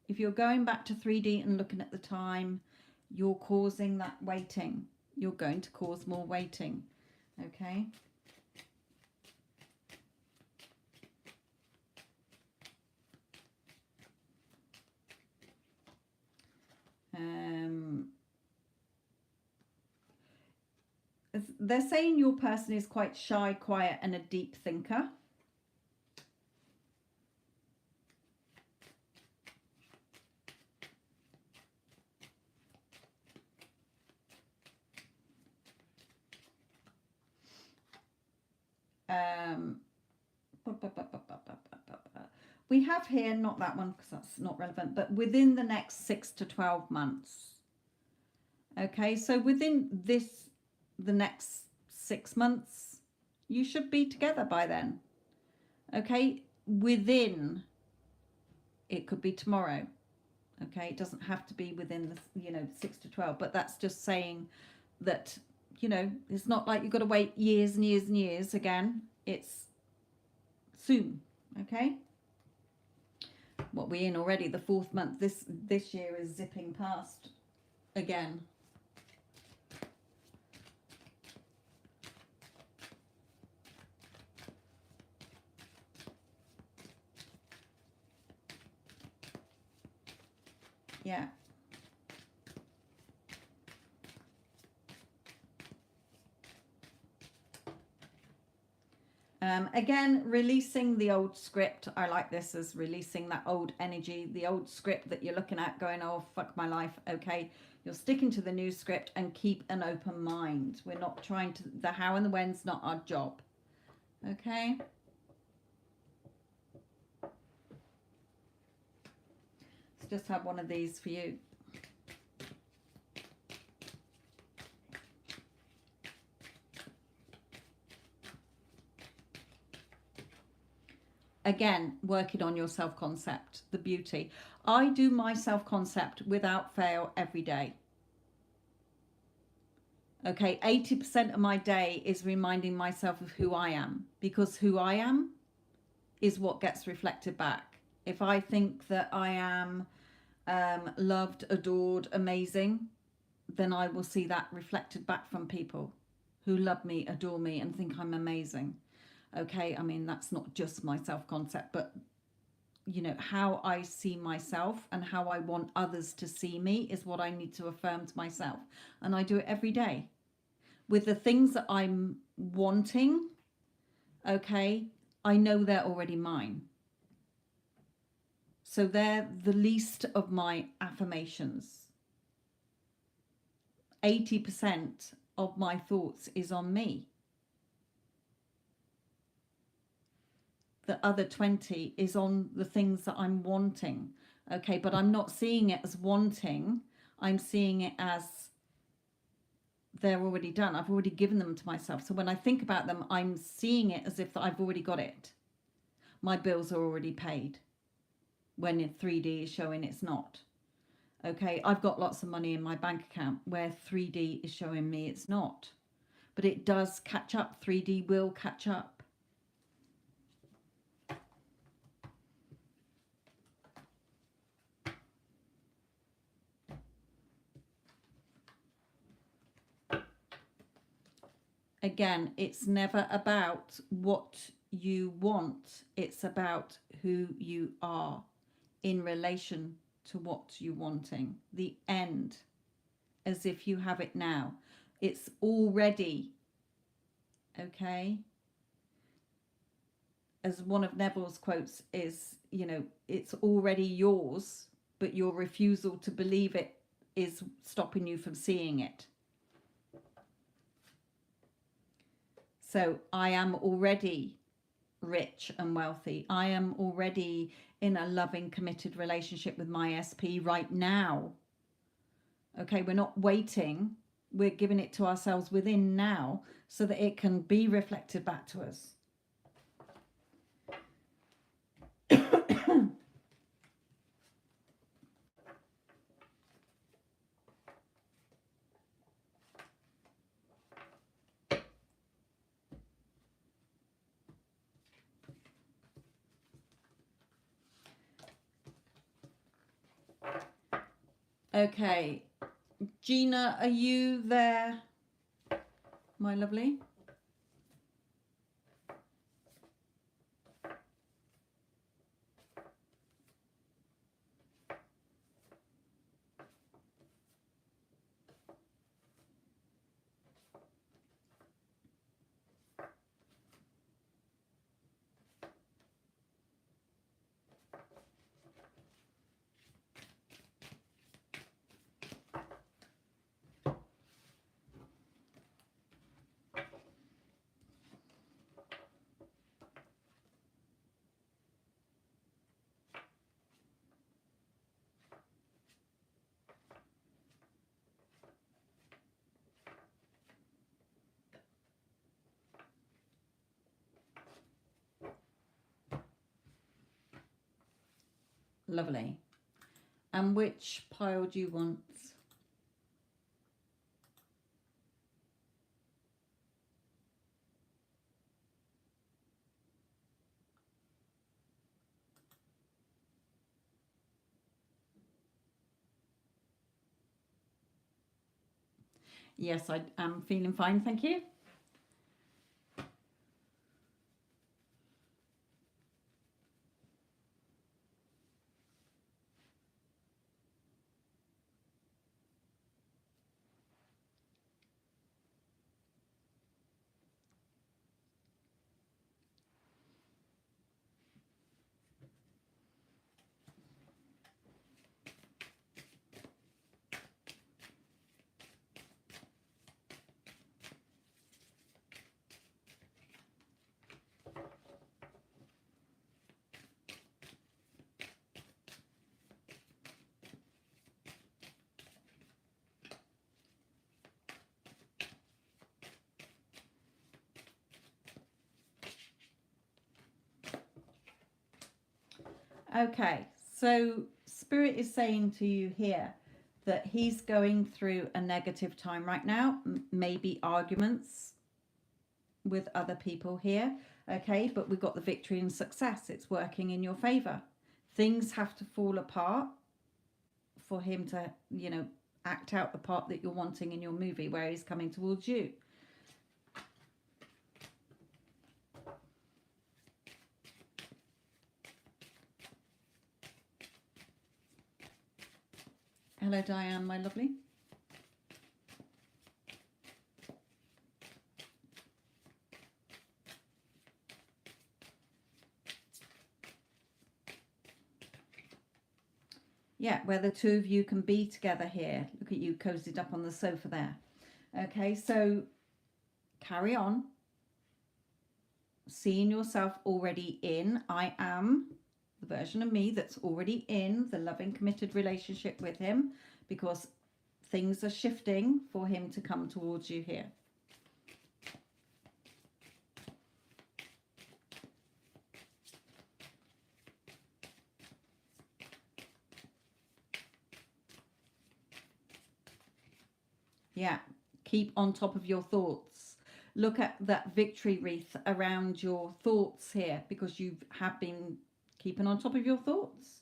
If you're going back to 3D and looking at the time, you're causing that waiting. You're going to cause more waiting. Okay? They're saying your person is quite shy, quiet, and a deep thinker. We have here, not that one because that's not relevant, but within the next 6 to 12 months. Okay, so within the next 6 months, you should be together by then. Okay, within, it could be tomorrow. Okay, it doesn't have to be within the 6 to 12, but that's just saying that, you know, it's not like you've got to wait years and years and years again. It's soon. Okay, what we're in already, the 4th month. This year is zipping past again. Yeah. Again, releasing the old script. I like this as releasing that old energy, the old script that you're looking at going, oh, fuck my life. Okay, you're sticking to the new script and keep an open mind. We're not trying to, the how and the when's not our job. Okay. Let's just have one of these for you. Again, working on your self-concept, the beauty. I do my self-concept without fail every day. Okay, 80% of my day is reminding myself of who I am, because who I am is what gets reflected back. If I think that I am loved, adored, amazing, then I will see that reflected back from people who love me, adore me, and think I'm amazing. Okay, I mean, that's not just my self-concept, but, you know, how I see myself and how I want others to see me is what I need to affirm to myself. And I do it every day with the things that I'm wanting okay, I know they're already mine. So they're the least of my affirmations. 80% of my thoughts is on me. The other 20 is on the things that I'm wanting. Okay, but I'm not seeing it as wanting. I'm seeing it as they're already done. I've already given them to myself. So when I think about them, I'm seeing it as if I've already got it. My bills are already paid, when in 3D is showing it's not. Okay, I've got lots of money in my bank account where 3D is showing me it's not. But it does catch up. 3D will catch up. Again, it's never about what you want. It's about who you are in relation to what you're wanting. The end, as if you have it now. It's already, okay? As one of Neville's quotes is, you know, it's already yours, but your refusal to believe it is stopping you from seeing it. So I am already rich and wealthy. I am already in a loving, committed relationship with my SP right now. Okay, we're not waiting. We're giving it to ourselves within now so that it can be reflected back to us. Okay, Gina, are you there, my lovely? Lovely. And which pile do you want? Yes, I am feeling fine, thank you. Okay, so Spirit is saying to you here that he's going through a negative time right now, maybe arguments with other people here. Okay, but we've got the victory and success. It's working in your favor. Things have to fall apart for him to, you know, act out the part that you're wanting in your movie where he's coming towards you. Hello, Diane, my lovely. Yeah, where the two of you can be together here. Look at you cozied up on the sofa there. Okay, so carry on. Seeing yourself already in, I am the version of me that's already in the loving, committed relationship with him, because things are shifting for him to come towards you here. Yeah, keep on top of your thoughts. Look at that victory wreath around your thoughts here, because you have been keeping on top of your thoughts.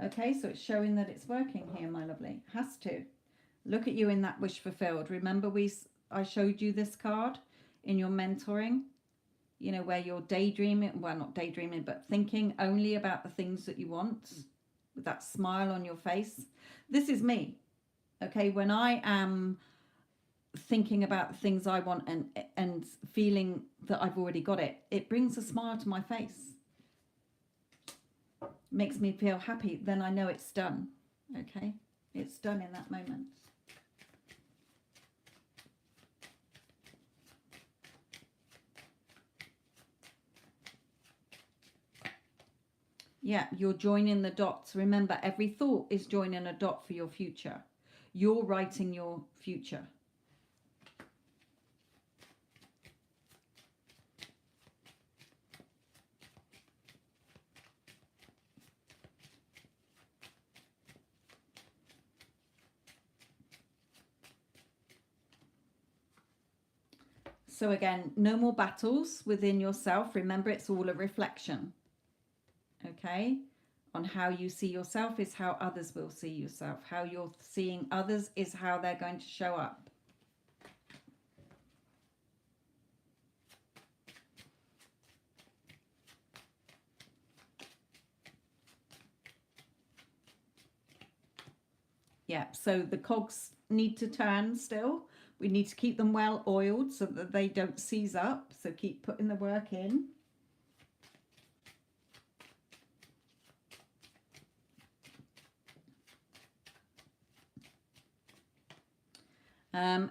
Okay, so it's showing that it's working here, my lovely. Has to. Look at you in that wish fulfilled. Remember I showed you this card in your mentoring, you know, where you're daydreaming, well, not daydreaming, but thinking only about the things that you want with that smile on your face. This is me. Okay, when I am thinking about the things I want and feeling that I've already got it, it brings a smile to my face. Makes me feel happy. Then I know it's done. Okay, it's done in that moment. Yeah, you're joining the dots. Remember, every thought is joining a dot for your future. You're writing your future. So again, no more battles within yourself. Remember, it's all a reflection. Okay? On how you see yourself is how others will see yourself. How you're seeing others is how they're going to show up. Yeah, so the cogs need to turn still. We need to keep them well oiled so that they don't seize up. So keep putting the work in.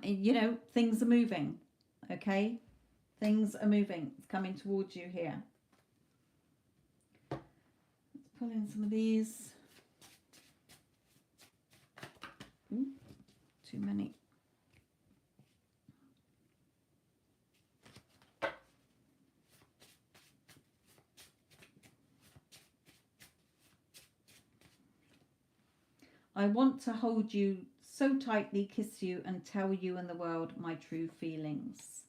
You know, things are moving. Okay, things are moving. It's coming towards you here. Let's pull in some of these. Ooh, too many. I want to hold you so tightly, kiss you, and tell you and the world my true feelings.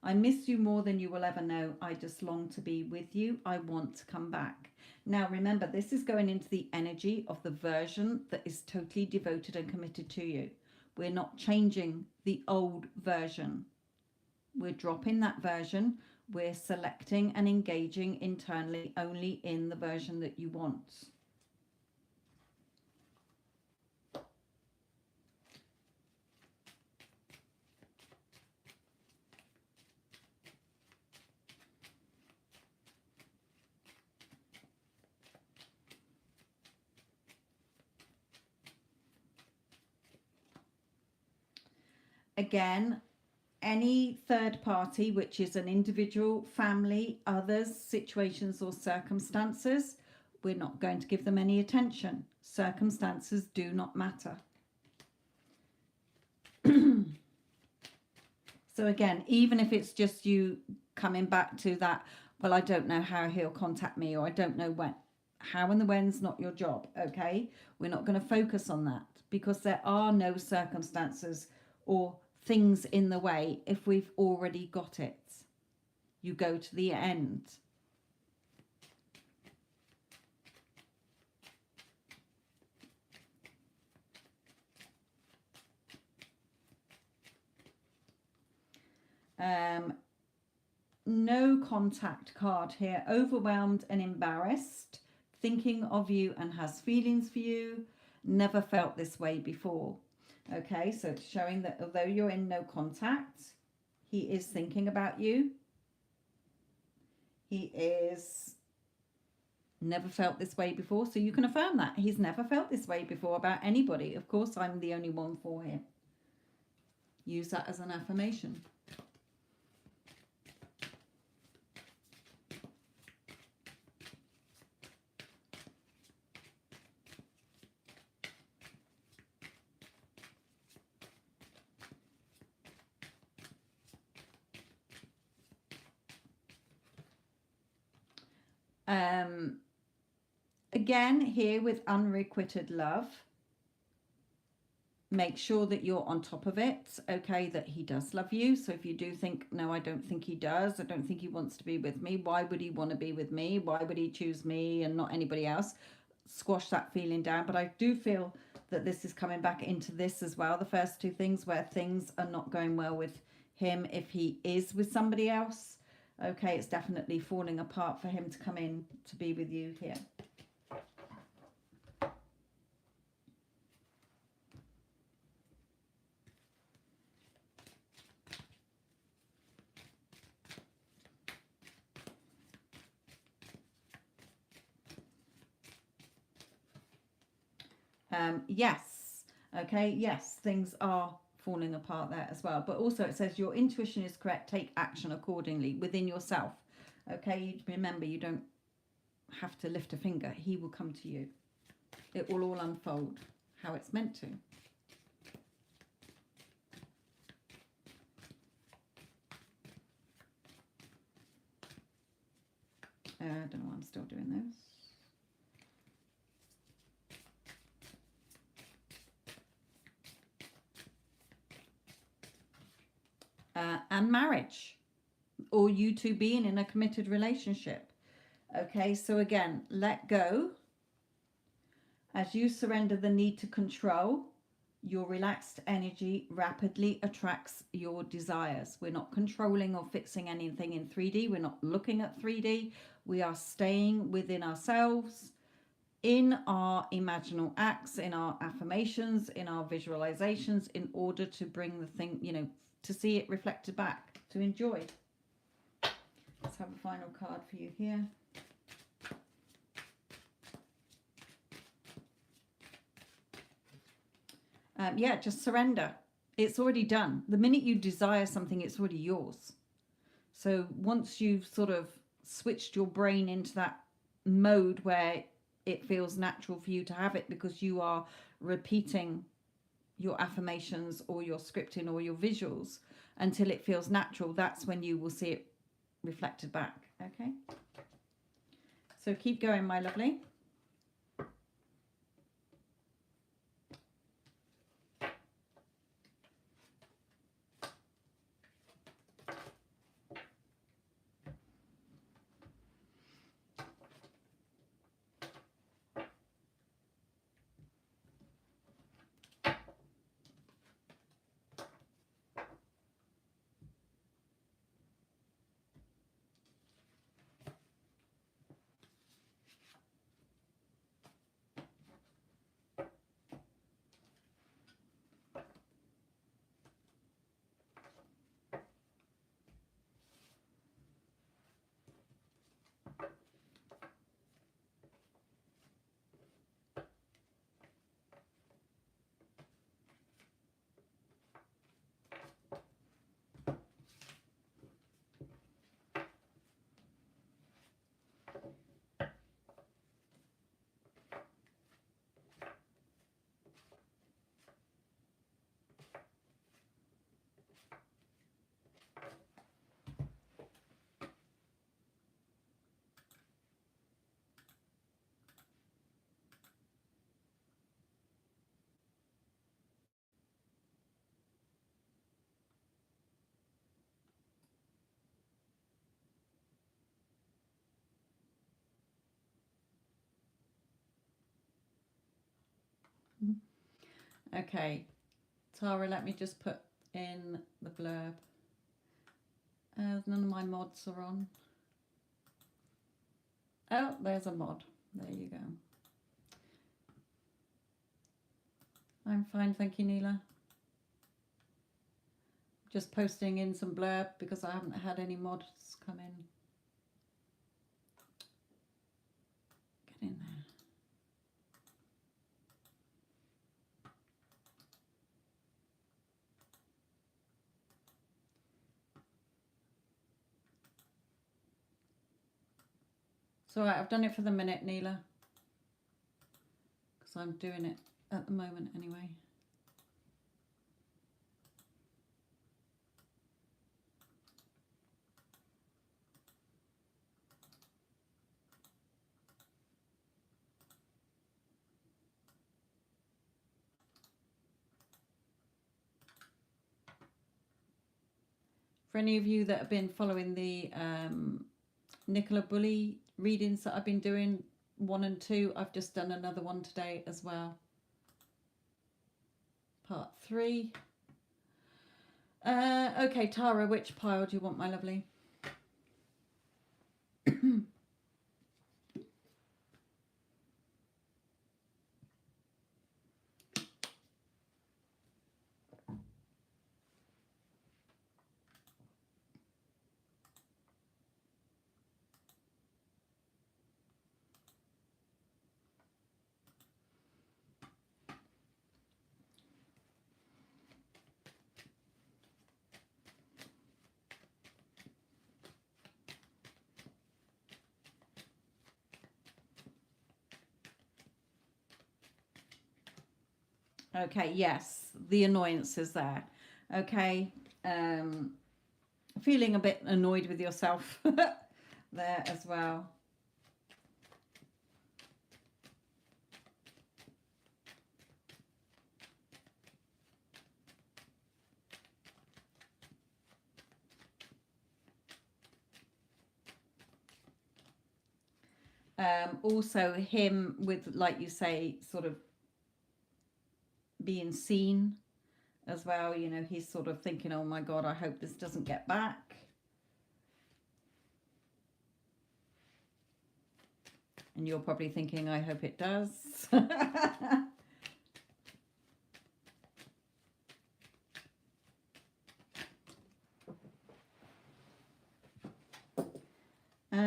I miss you more than you will ever know. I just long to be with you. I want to come back. Now, remember, this is going into the energy of the version that is totally devoted and committed to you. We're not changing the old version. We're dropping that version. We're selecting and engaging internally only in the version that you want. Again, any third party, which is an individual, family, others, situations or circumstances, we're not going to give them any attention. Circumstances do not matter. So again, even if it's just you coming back to that, well, I don't know how he'll contact me, or I don't know when. How and the when's not your job, okay? We're not going to focus on that, because there are no circumstances or things in the way if we've already got it. You go to the end. No contact card here. Overwhelmed and embarrassed, thinking of you and has feelings for you. Never felt this way before. Okay, so it's showing that although you're in no contact, he is thinking about you. He is Never felt this way before. So you can affirm that. He's never felt this way before about anybody. Of course, I'm the only one for him. Use that as an affirmation. Again, here with unrequited love, make sure that you're on top of it, okay, that he does love you. So if you do think, no, I don't think he does, I don't think he wants to be with me, why would he want to be with me? Why would he choose me and not anybody else? Squash that feeling down. But I do feel that this is coming back into this as well, the first two things, where things are not going well with him if he is with somebody else. Okay, it's definitely falling apart for him to come in to be with you here. Yes. Okay. Yes. Things are falling apart there as well. But also it says your intuition is correct. Take action accordingly within yourself. Okay. Remember, you don't have to lift a finger. He will come to you. It will all unfold how it's meant to. I don't know why I'm still doing this. And marriage, or you two being in a committed relationship. Okay, so again, let go. As you surrender the need to control, your relaxed energy rapidly attracts your desires. We're not controlling or fixing anything in 3D. We're not looking at 3D. We are staying within ourselves, in our imaginal acts, in our affirmations, in our visualizations, in order to bring the thing, to see it reflected back, to enjoy. Let's have a final card for you here. Yeah, just surrender. It's already done. The minute you desire something, it's already yours. So once you've sort of switched your brain into that mode where it feels natural for you to have it because you are repeating your affirmations or your scripting or your visuals until it feels natural, that's when you will see it reflected back. Okay, so keep going, my lovely. Okay, Tara, let me just put in the blurb. None of my mods are on. Oh, there's a mod. There you go. I'm fine, thank you, Neela. Just posting in some blurb because I haven't had any mods come in. It's all right. I've done it for the minute, Neela. Because I'm doing it at the moment anyway. For any of you that have been following the Nicola Bully readings that I've been doing, 1 and 2, I've just done another one today as well. Part 3. Okay, Tara, which pile do you want, my lovely? Okay, yes, the annoyance is there. Okay, feeling a bit annoyed with yourself there as well. Also him with, like you say, sort of being seen as well. You know, he's sort of thinking, oh my God, I hope this doesn't get back. And you're probably thinking, I hope it does.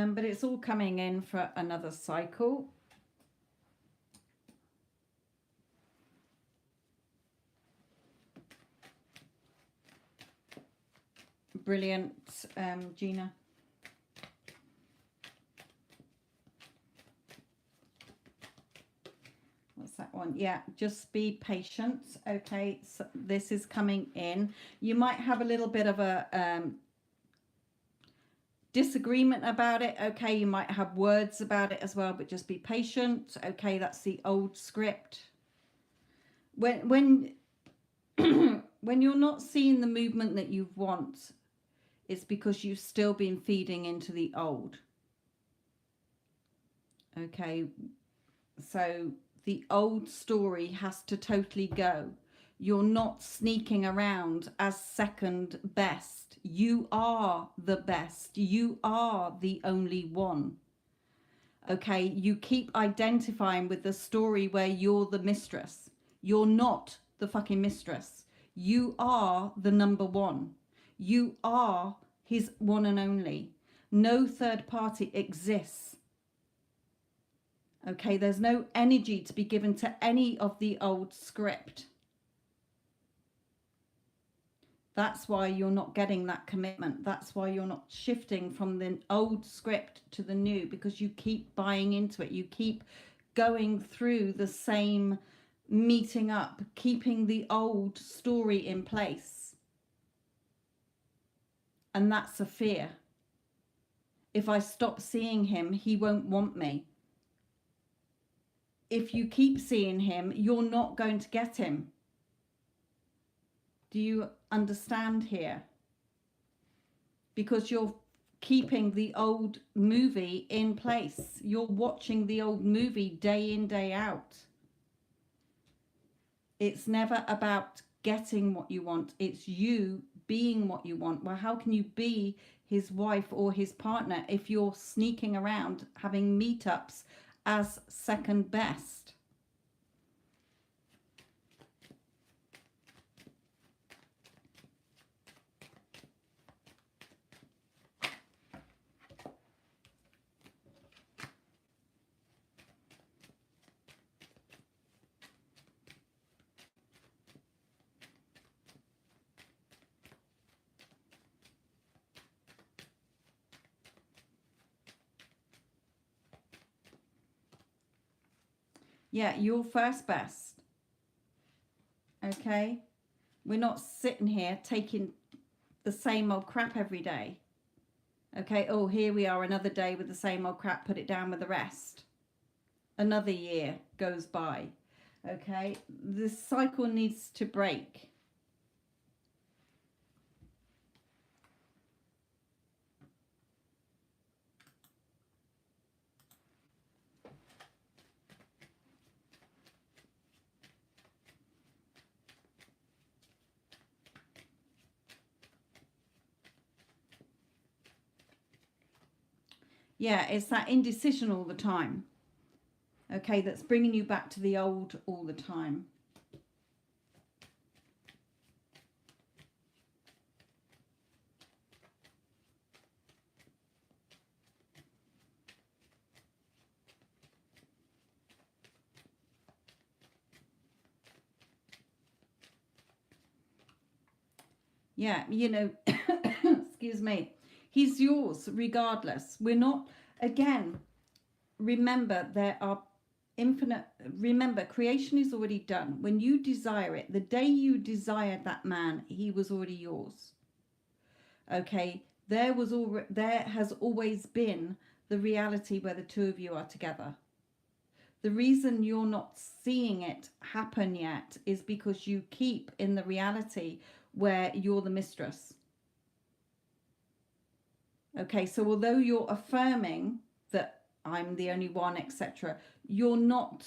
But it's all coming in for another cycle. Brilliant, Gina. What's that one? Yeah, just be patient. Okay, so this is coming in. You might have a little bit of a disagreement about it. Okay, you might have words about it as well, but just be patient. Okay, that's the old script. When when you're not seeing the movement that you want, it's because you've still been feeding into the old. Okay, so the old story has to totally go. You're not sneaking around as second best. You are the best. You are the only one. Okay, you keep identifying with the story where you're the mistress. You're not the fucking mistress. You are the number one. You are his one and only. No third party exists. Okay, there's no energy to be given to any of the old script. That's why you're not getting that commitment. That's why you're not shifting from the old script to the new, because you keep buying into it. You keep going through the same meeting up, keeping the old story in place. And that's a fear. If I stop seeing him, he won't want me. If you keep seeing him, you're not going to get him. Do you understand here? Because you're keeping the old movie in place. You're watching the old movie day in, day out. It's never about getting what you want. It's you being what you want. Well, how can you be his wife or his partner if you're sneaking around having meetups as second best? Yeah, you're first best. Okay? We're not sitting here taking the same old crap every day. Okay, oh, here we are another day with the same old crap, put it down with the rest. Another year goes by. Okay, this cycle needs to break. Yeah, it's that indecision all the time. Okay, that's bringing you back to the old all the time. Yeah, you know, excuse me, he's yours regardless. We're not, again, remember there are infinite, remember creation is already done. When you desire it, the day you desired that man, he was already yours. Okay, there has always been the reality where the two of you are together. The reason you're not seeing it happen yet is because you keep in the reality where you're the mistress. Okay, so although you're affirming that I'm the only one, etc., you're not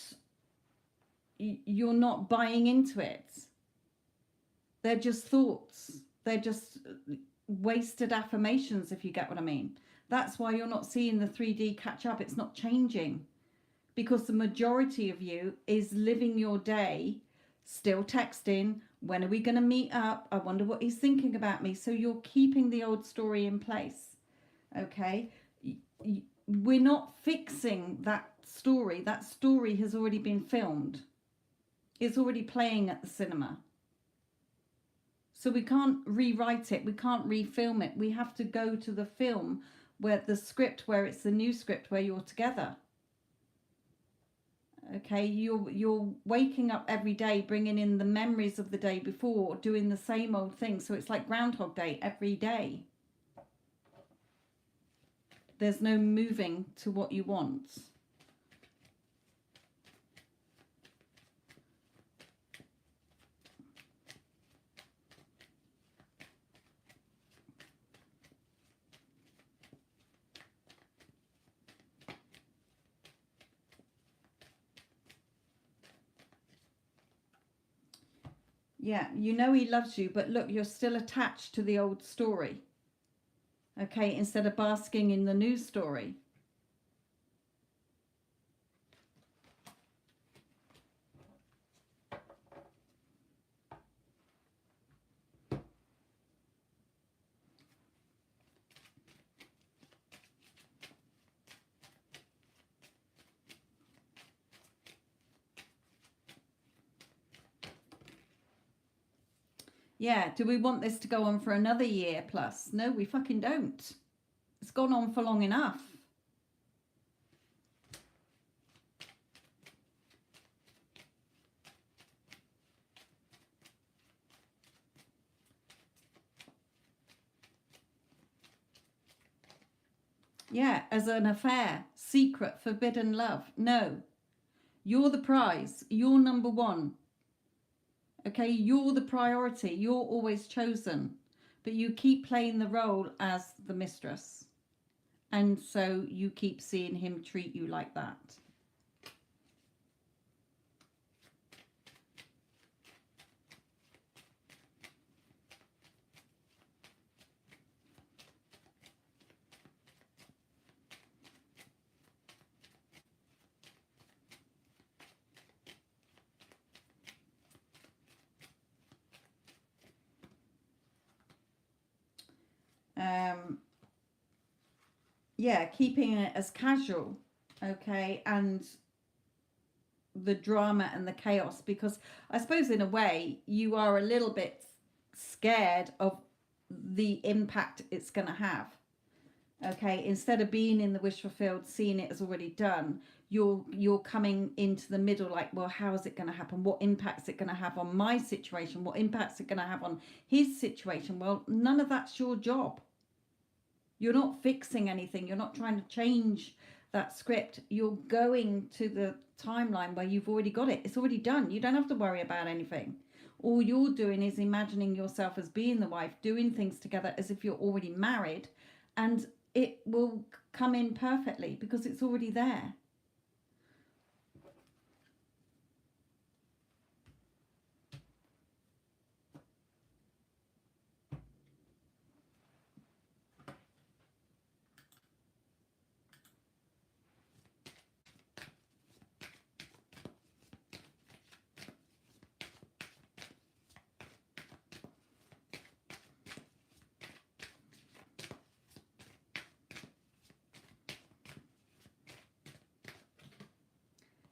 buying into it. They're just thoughts. They're just wasted affirmations, if you get what I mean. That's why you're not seeing the 3D catch up. It's not changing because the majority of you is living your day still texting. When are we going to meet up? I wonder what he's thinking about me. So you're keeping the old story in place. Okay, we're not fixing that story. That story has already been filmed. It's already playing at the cinema. So we can't rewrite it. We can't refilm it. We have to go to the film where the script, where it's the new script where you're together. Okay, you're waking up every day, bringing in the memories of the day before, doing the same old thing. So it's like Groundhog Day every day. There's no moving to what you want. Yeah, you know he loves you, but look, you're still attached to the old story. Okay, instead of basking in the new story. Yeah, do we want this to go on for another year plus? No, we fucking don't. It's gone on for long enough. Yeah, as an affair, secret, forbidden love. No, you're the prize. You're number one. Okay, you're the priority. You're always chosen. But you keep playing the role as the mistress. And so you keep seeing him treat you like that. Yeah, keeping it as casual, okay, and the drama and the chaos, because I suppose in a way you are a little bit scared of the impact it's going to have. Okay, instead of being in the wish fulfilled, seeing it as already done, you're coming into the middle, like, well, how is it going to happen? What impact's it going to have on my situation? What impact's it going to have on his situation? Well, none of that's your job. You're not fixing anything. You're not trying to change that script. You're going to the timeline where you've already got it. It's already done. You don't have to worry about anything. All you're doing is imagining yourself as being the wife, doing things together as if you're already married, and it will come in perfectly because it's already there.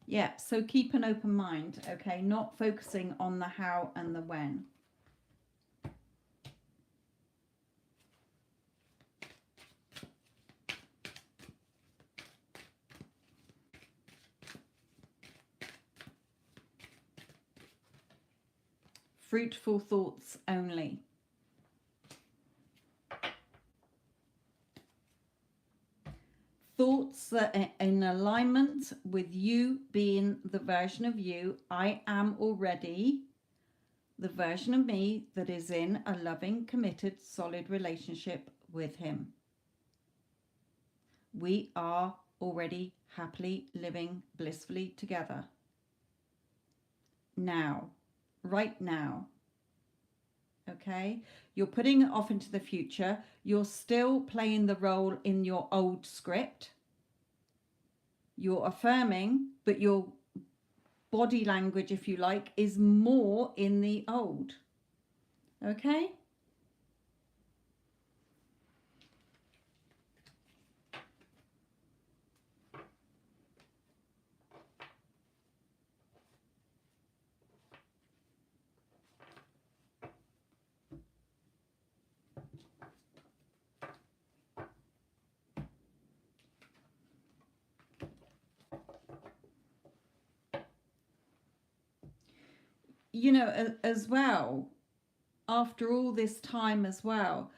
Yeah, so keep an open mind, okay? Not focusing on the how and the when. Fruitful thoughts only. Thoughts that are in alignment with you being the version of you. I am already the version of me that is in a loving, committed, solid relationship with him. We are already happily living blissfully together. Now, right now. Okay, you're putting it off into the future. You're still playing the role in your old script. You're affirming, but your body language, if you like, is more in the old. Okay. You know, as well, after all this time as well,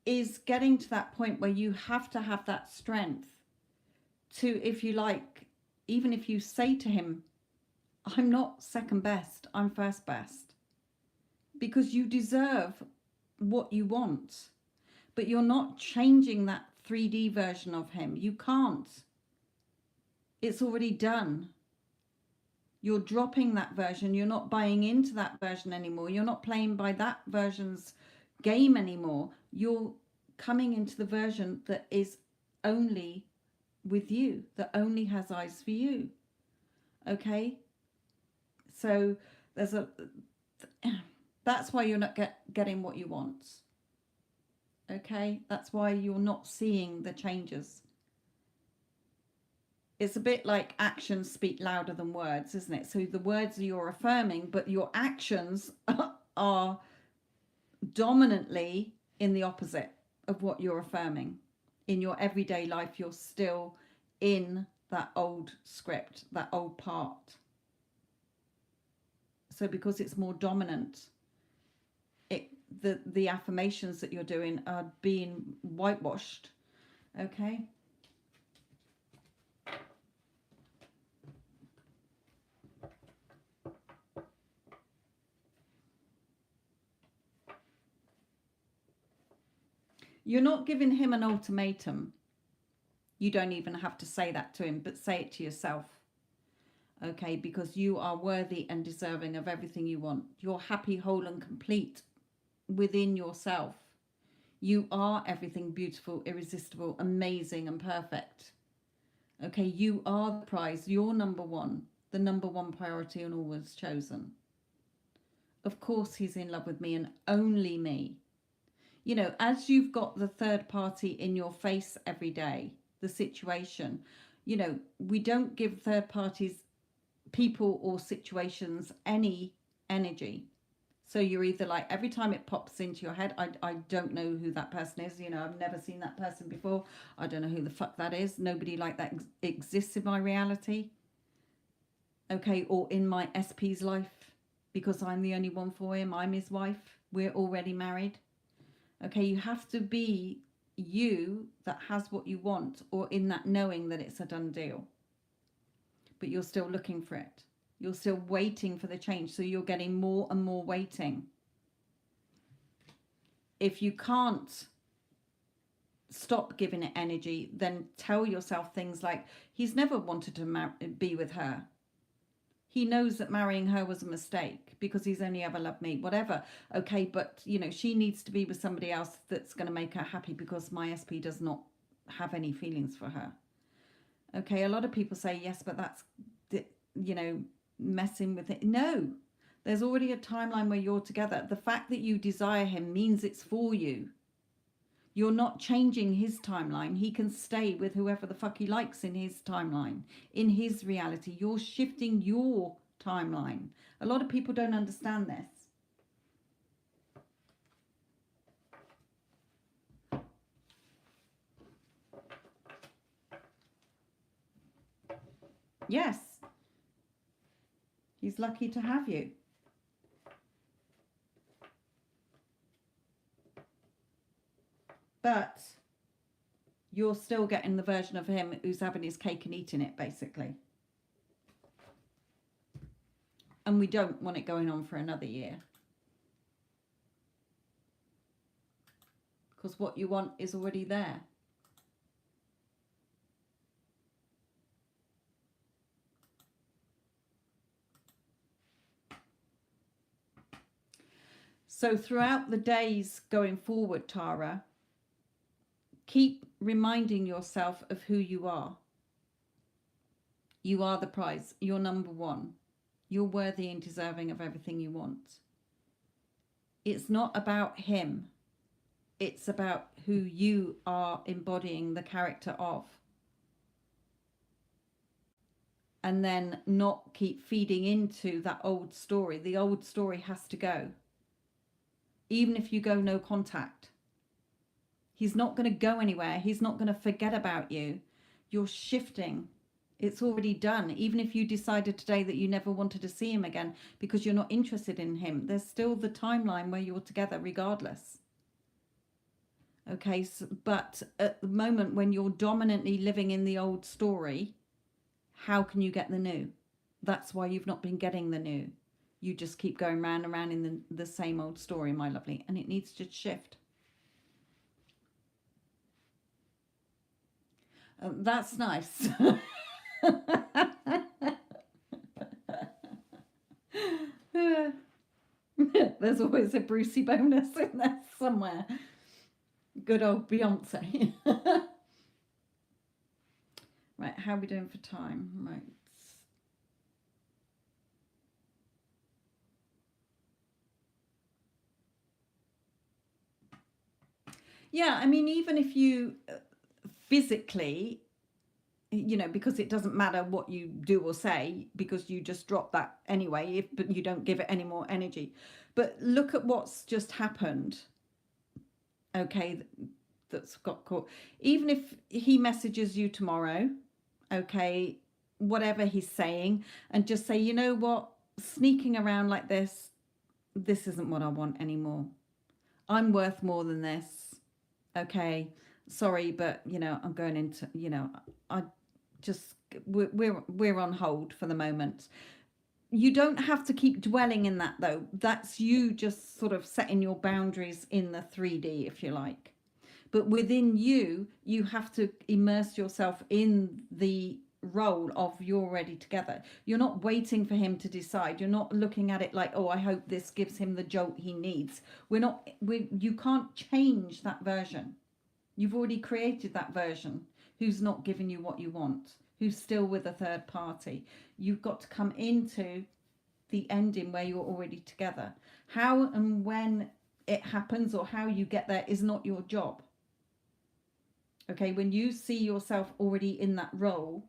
is getting to that point where you have to have that strength to, if you like, even if you say to him, I'm not second best, I'm first best, because you deserve what you want, but you're not changing that 3D version of him. You can't. It's already done. You're dropping that version. You're not buying into that version anymore. You're not playing by that version's game anymore. You're coming into the version that is only with you, that only has eyes for you. Okay? So there's a that's why you're not getting what you want. Okay? That's why you're not seeing the changes. It's a bit like actions speak louder than words, isn't it? So the words you're affirming, but your actions are dominantly in the opposite of what you're affirming. In your everyday life, you're still in that old script, that old part. So because it's more dominant, the affirmations that you're doing are being whitewashed. Okay. You're not giving him an ultimatum. You don't even have to say that to him, but say it to yourself. Okay, because you are worthy and deserving of everything you want. You're happy, whole, and complete within yourself. You are everything beautiful, irresistible, amazing, and perfect. Okay, you are the prize. You're number one, the number one priority and always chosen. Of course, he's in love with me and only me. You know, as you've got the third party in your face every day, the situation, you know, we don't give third parties, people or situations, any energy. So you're either like, every time it pops into your head, I don't know who that person is. You know, I've never seen that person before. I don't know who the fuck that is. Nobody like that exists in my reality. Okay, or in my SP's life, because I'm the only one for him. I'm his wife. We're already married. Okay, you have to be you that has what you want, or in that knowing that it's a done deal. But you're still looking for it. You're still waiting for the change. So you're getting more and more waiting. If you can't stop giving it energy, then tell yourself things like, he's never wanted to be with her. He knows that marrying her was a mistake because he's only ever loved me, whatever. Okay, but, you know, she needs to be with somebody else that's going to make her happy because my SP does not have any feelings for her. Okay, a lot of people say, yes, but that's, you know, messing with it. No, there's already a timeline where you're together. The fact that you desire him means it's for you. You're not changing his timeline. He can stay with whoever the fuck he likes in his timeline, in his reality. You're shifting your timeline. A lot of people don't understand this. Yes. He's lucky to have you. But you're still getting the version of him who's having his cake and eating it, basically. And we don't want it going on for another year. Because what you want is already there. So throughout the days going forward, Tara, keep reminding yourself of who you are. You are the prize. You're number one. You're worthy and deserving of everything you want. It's not about him. It's about who you are embodying the character of. And then not keep feeding into that old story. The old story has to go. Even if you go no contact. He's not going to go anywhere. He's not going to forget about you. You're shifting. It's already done. Even if you decided today that you never wanted to see him again because you're not interested in him, there's still the timeline where you're together regardless. Okay, so, but at the moment when you're dominantly living in the old story, how can you get the new? That's why you've not been getting the new. You just keep going round and round in the same old story, my lovely, and it needs to shift. That's nice. There's always a Brucey bonus in there somewhere. Good old Beyonce. Right, how are we doing for time? Right. Yeah, I mean, even if you physically, you know, because it doesn't matter what you do or say, because you just drop that anyway, but you don't give it any more energy. But look at what's just happened. Okay, that's got caught. Even if he messages you tomorrow, okay, whatever he's saying, and just say, you know what, sneaking around like this isn't what I want anymore. I'm worth more than this. Okay, sorry, but you know, I'm going into, you know, I just, we're on hold for the moment. You don't have to keep dwelling in that though. That's you just sort of setting your boundaries in the 3D, if you like. But within you, you have to immerse yourself in the role of you're already together. You're not waiting for him to decide. You're not looking at it like, oh, I hope this gives him the jolt he needs. You can't change that version. You've already created that version who's not giving you what you want, who's still with a third party. You've got to come into the ending where you're already together. How and when it happens or how you get there is not your job. Okay, when you see yourself already in that role,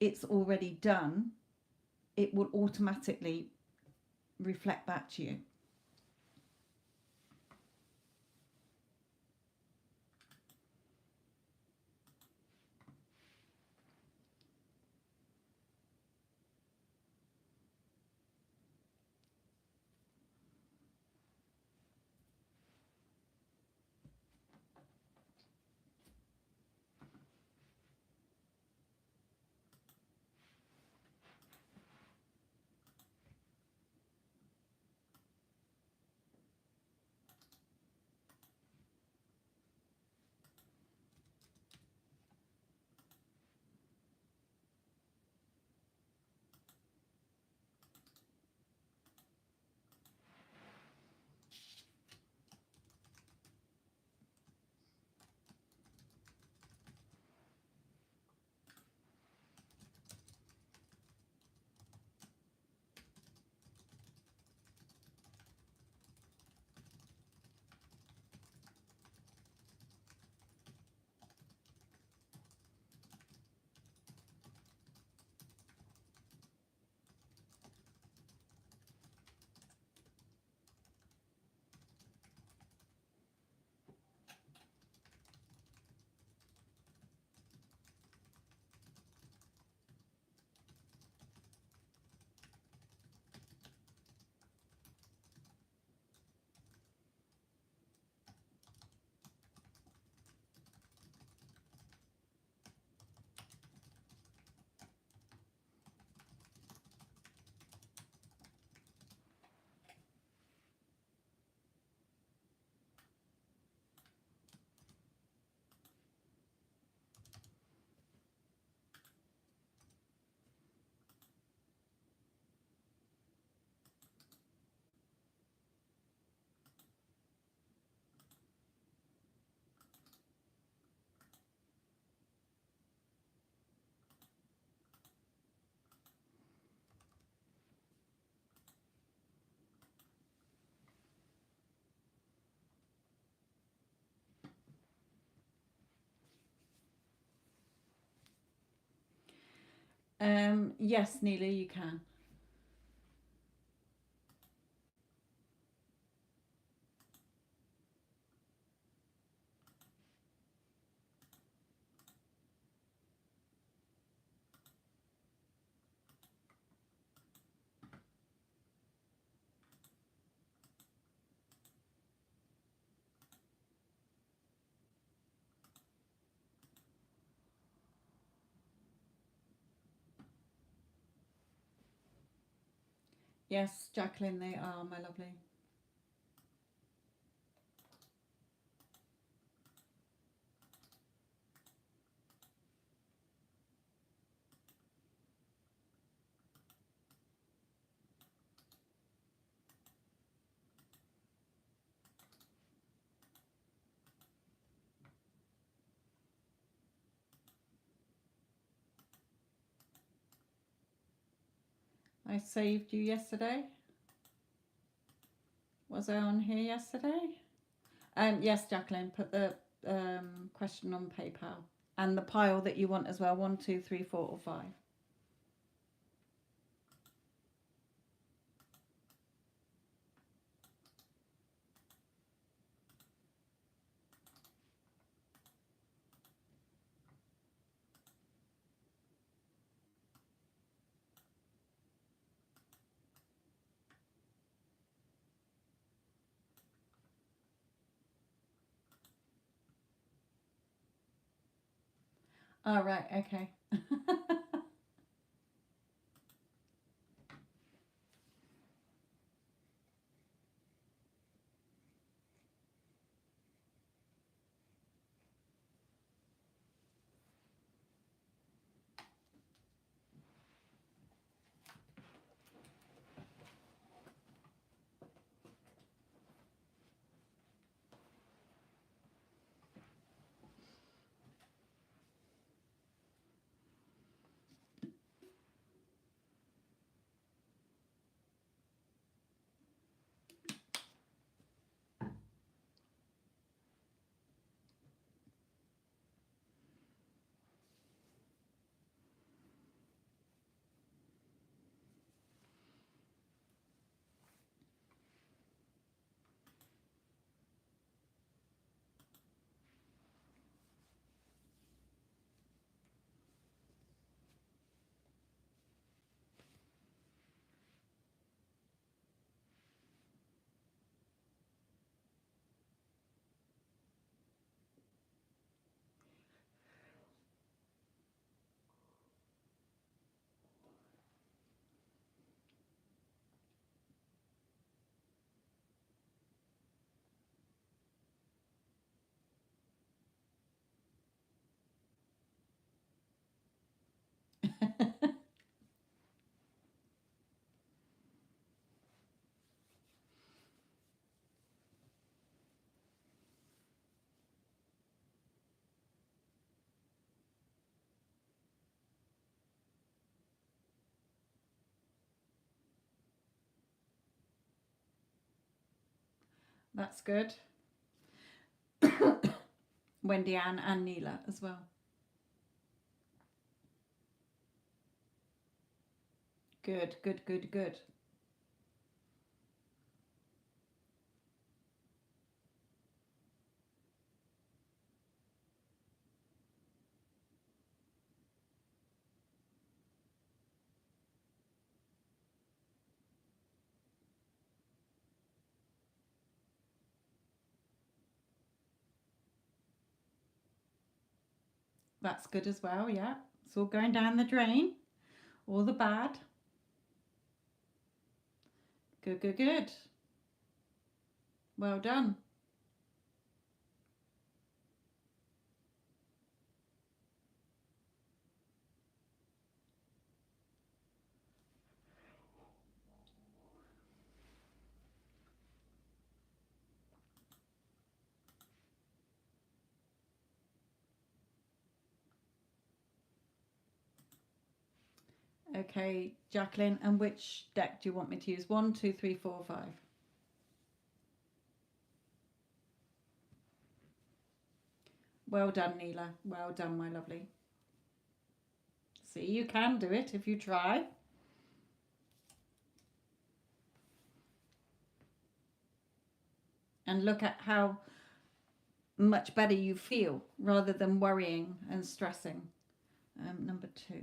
it's already done. It will automatically reflect back to you. Yes, Neela, you can. Yes, Jacqueline, they are, my lovely. I saved you yesterday. Was I on here yesterday? Yes, Jacqueline, put the question on PayPal and the pile that you want as well. 1, 2, 3, 4, or 5. All right, okay. That's good. Wendy Ann and Neela as well. Good, good, good, good. That's good as well, yeah. It's all going down the drain. All the bad. Good, good, good. Well done. Okay, Jacqueline, and which deck do you want me to use? 1, 2, 3, 4, 5. Well done, Neela. Well done, my lovely. See, you can do it if you try. And look at how much better you feel rather than worrying and stressing. Number 2. Okay.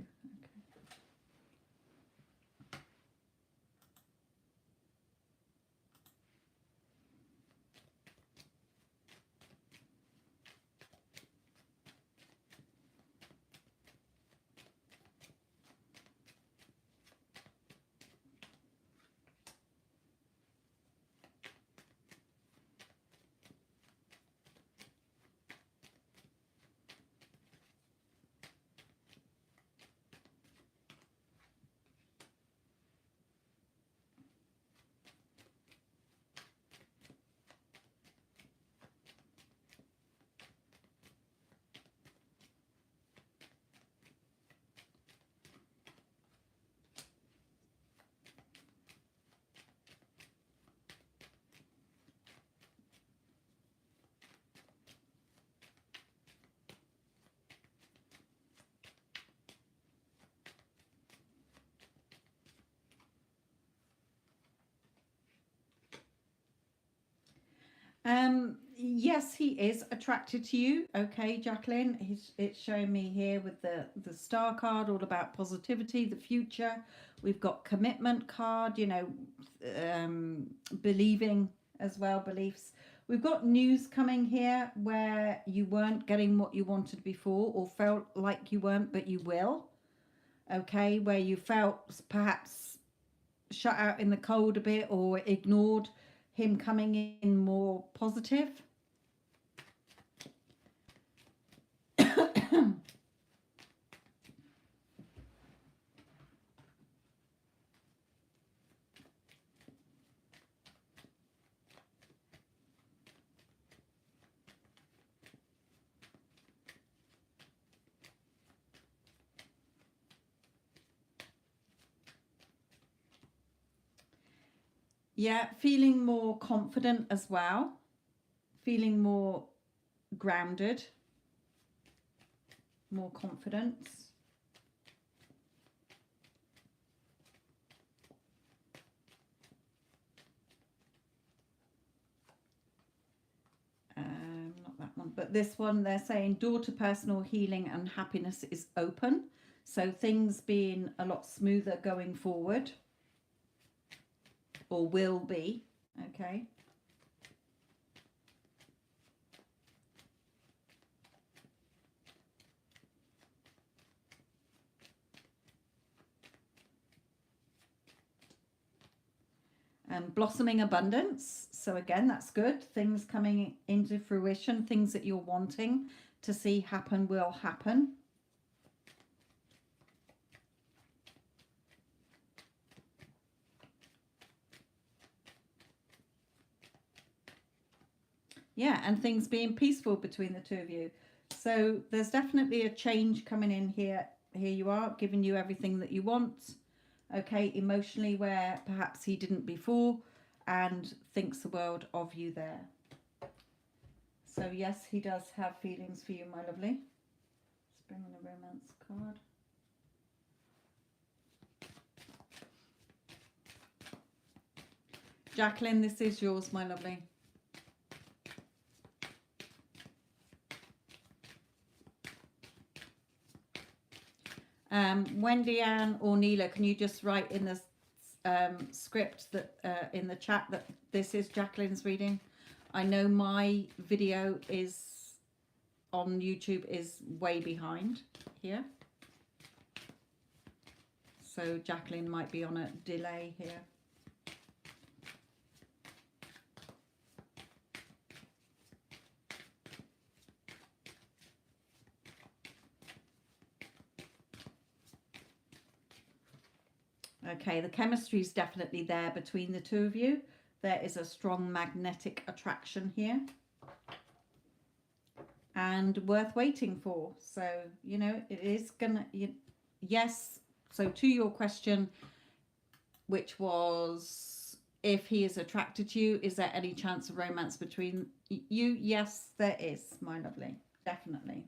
Yes, he is attracted to you. Okay, Jacqueline, it's showing me here with the star card, all about positivity, the future. We've got commitment card, you know, believing as well, beliefs. We've got news coming here where you weren't getting what you wanted before, or felt like you weren't, but you will. Okay, where you felt perhaps shut out in the cold a bit or ignored him coming in more positive. Yeah, feeling more confident as well, feeling more grounded, more confidence. Not that one, but this one, they're saying door to personal healing and happiness is open. So things being a lot smoother going forward, or will be. Okay. Blossoming abundance. So again, that's good. Things coming into fruition, things that you're wanting to see happen will happen. Yeah, and things being peaceful between the two of you. So there's definitely a change coming in here. Here you are, giving you everything that you want. Okay, emotionally, where perhaps he didn't before, and thinks the world of you there. So yes, he does have feelings for you, my lovely. Let's bring in a romance card. Jacqueline, this is yours, my lovely. Wendy Ann or Neela, can you just write in the script that in the chat that this is Jacqueline's reading? I know my video is on YouTube is way behind here, so Jacqueline might be on a delay here. Okay, the chemistry is definitely there between the two of you. There is a strong magnetic attraction here. And worth waiting for. So, you know, it is gonna, yes. So to your question, which was if he is attracted to you, is there any chance of romance between you? Yes, there is, my lovely. Definitely.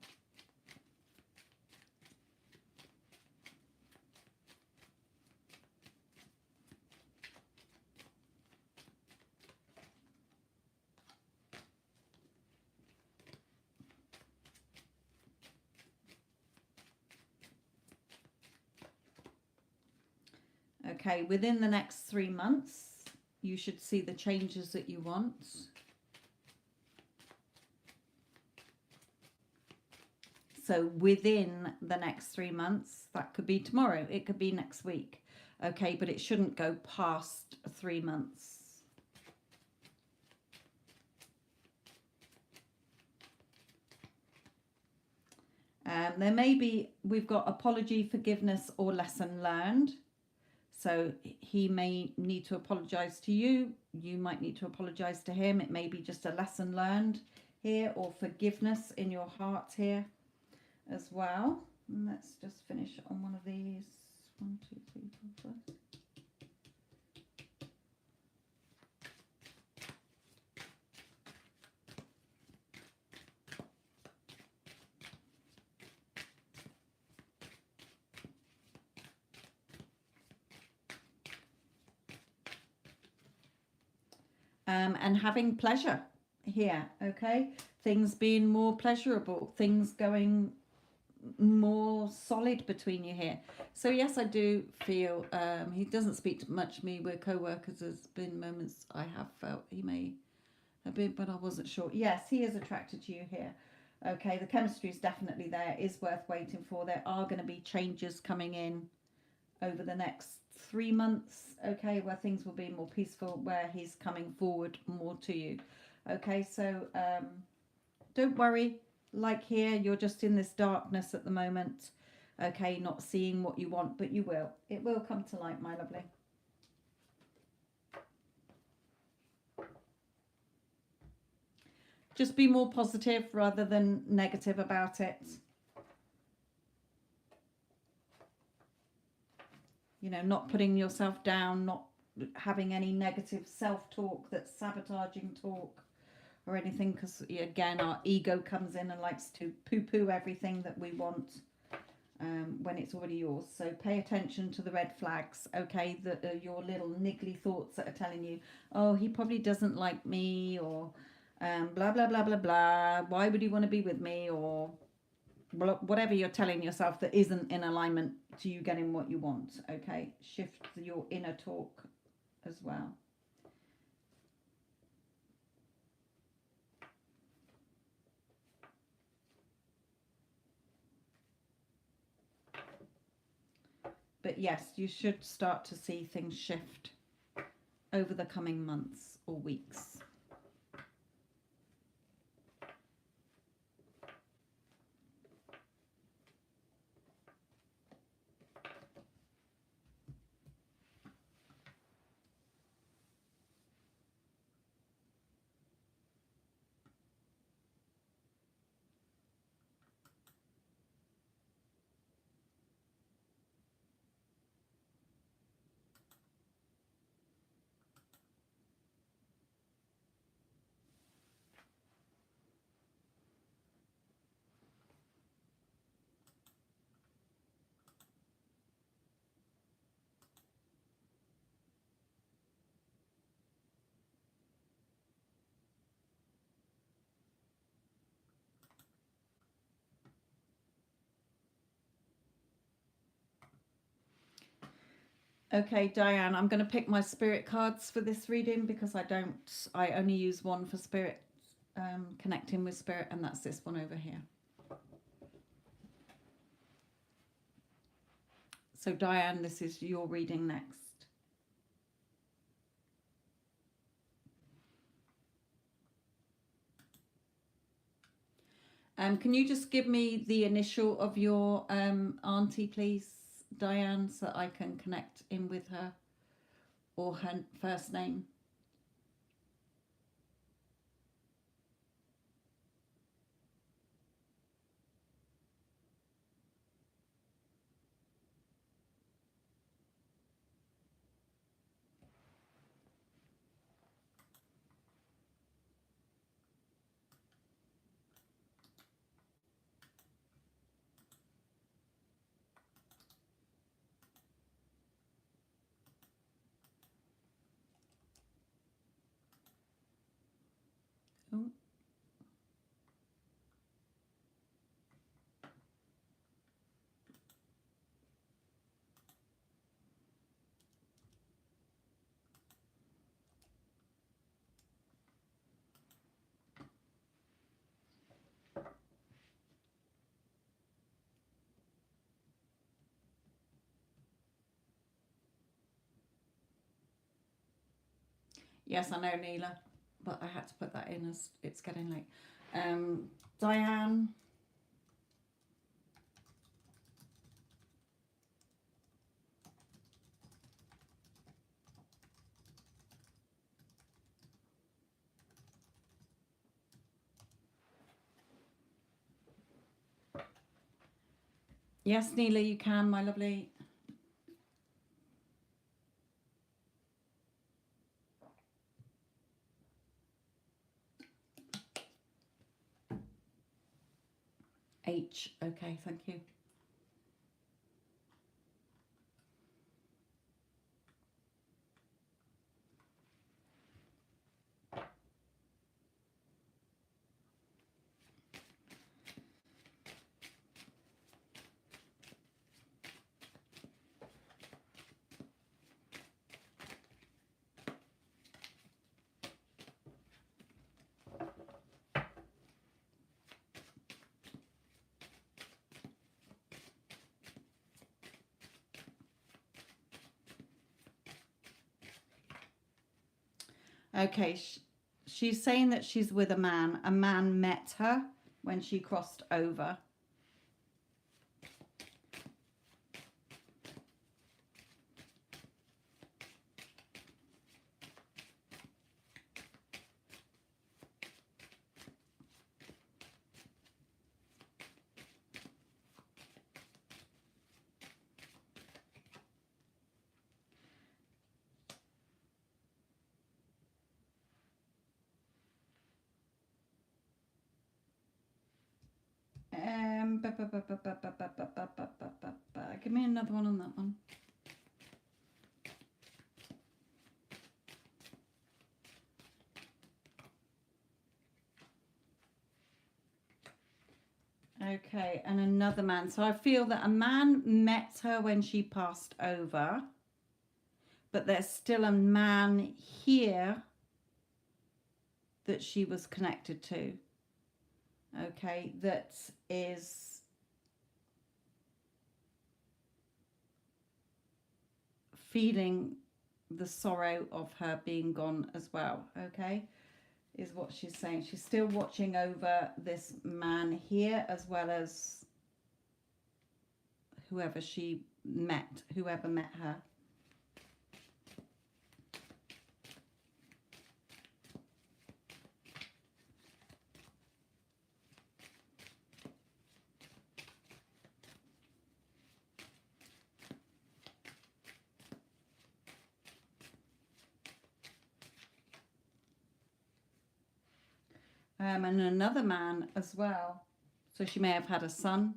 Okay, within the next 3 months, you should see the changes that you want. So within the next 3 months, that could be tomorrow, it could be next week. Okay, but it shouldn't go past 3 months. There may be, we've got apology, forgiveness, or lesson learned. So he may need to apologize to you. You might need to apologize to him. It may be just a lesson learned here, or forgiveness in your heart here as well. And let's just finish on one of these. 1, 2, 3, 4, 5. And having pleasure here, okay? Things being more pleasurable, things going more solid between you here. So yes, I do feel he doesn't speak to much to me. We're co-workers. There's been moments I have felt he may have been, but I wasn't sure. Yes, he is attracted to you here. Okay, the chemistry is definitely there, is worth waiting for. There are going to be changes coming in over the next 3 months, okay, where things will be more peaceful, where he's coming forward more to you. Okay, so don't worry. Like here, you're just in this darkness at the moment, okay, not seeing what you want, but you will. It will come to light, my lovely. Just be more positive rather than negative about it. You know, not putting yourself down, not having any negative self-talk that's sabotaging talk or anything, because again, our ego comes in and likes to poo-poo everything that we want when it's already yours. So pay attention to the red flags, okay, your little niggly thoughts that are telling you, oh, he probably doesn't like me, or blah, blah, blah, blah, blah, why would he want to be with me, or whatever you're telling yourself that isn't in alignment to you getting what you want. Okay, shift your inner talk as well. But yes, you should start to see things shift over the coming months or weeks. Okay, Diane, I'm going to pick my spirit cards for this reading because I only use one for spirit, connecting with spirit, and that's this one over here. So Diane, this is your reading next. Can you just give me the initial of your auntie, please, Diane, so I can connect in with her, or her first name? Oh. Yes, I know, Neela, but I had to put that in as it's getting late. Diane. Yes, Neela, you can, my lovely. H. Okay, thank you. Okay, she's saying that she's with a man. A man met her when she crossed over. Give me another one on that one. Okay, and another man. So I feel that a man met her when she passed over, but there's still a man here that she was connected to. Okay, that is feeling the sorrow of her being gone as well. Okay, is what she's saying. She's still watching over this man here as well as whoever she met, whoever met her. And another man as well. So she may have had a son.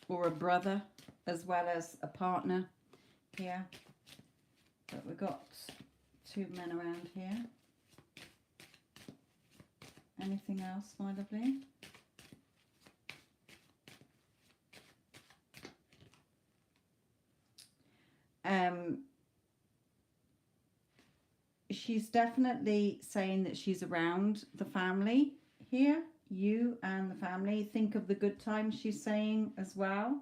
Or a brother as well as a partner here. But we've got two men around here. Anything else, my lovely? She's definitely saying that she's around the family here, you and the family. Think of the good times, she's saying as well.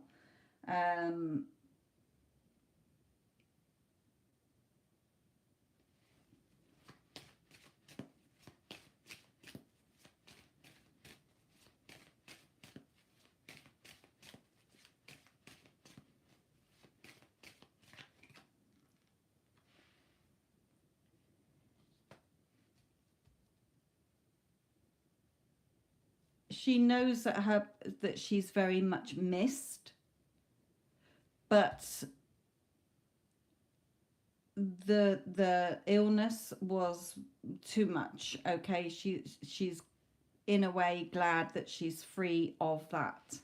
She knows that she's very much missed, but the illness was too much. Okay, she's in a way glad that she's free of that.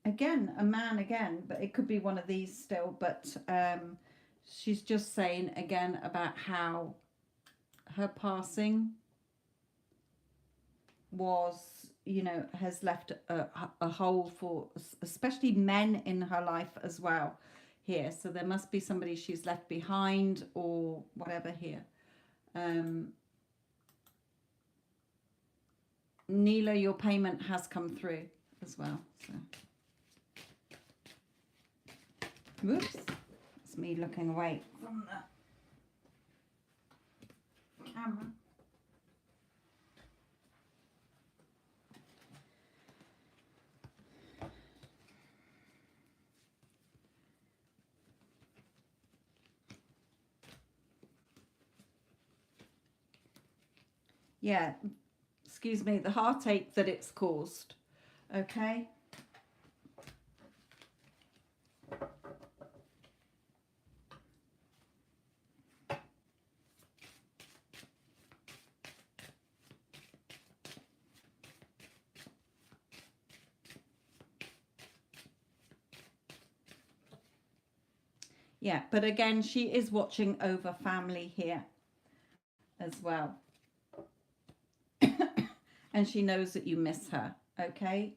Again, a man again, but it could be one of these still. But she's just saying again about how her passing was, you know, has left a hole for especially men in her life as well here. So there must be somebody she's left behind or whatever here. Neela, your payment has come through as well. So, whoops, it's me looking away from the camera. Yeah, excuse me, the heartache that it's caused. Okay. Yeah, but again, she is watching over family here as well. And she knows that you miss her, okay?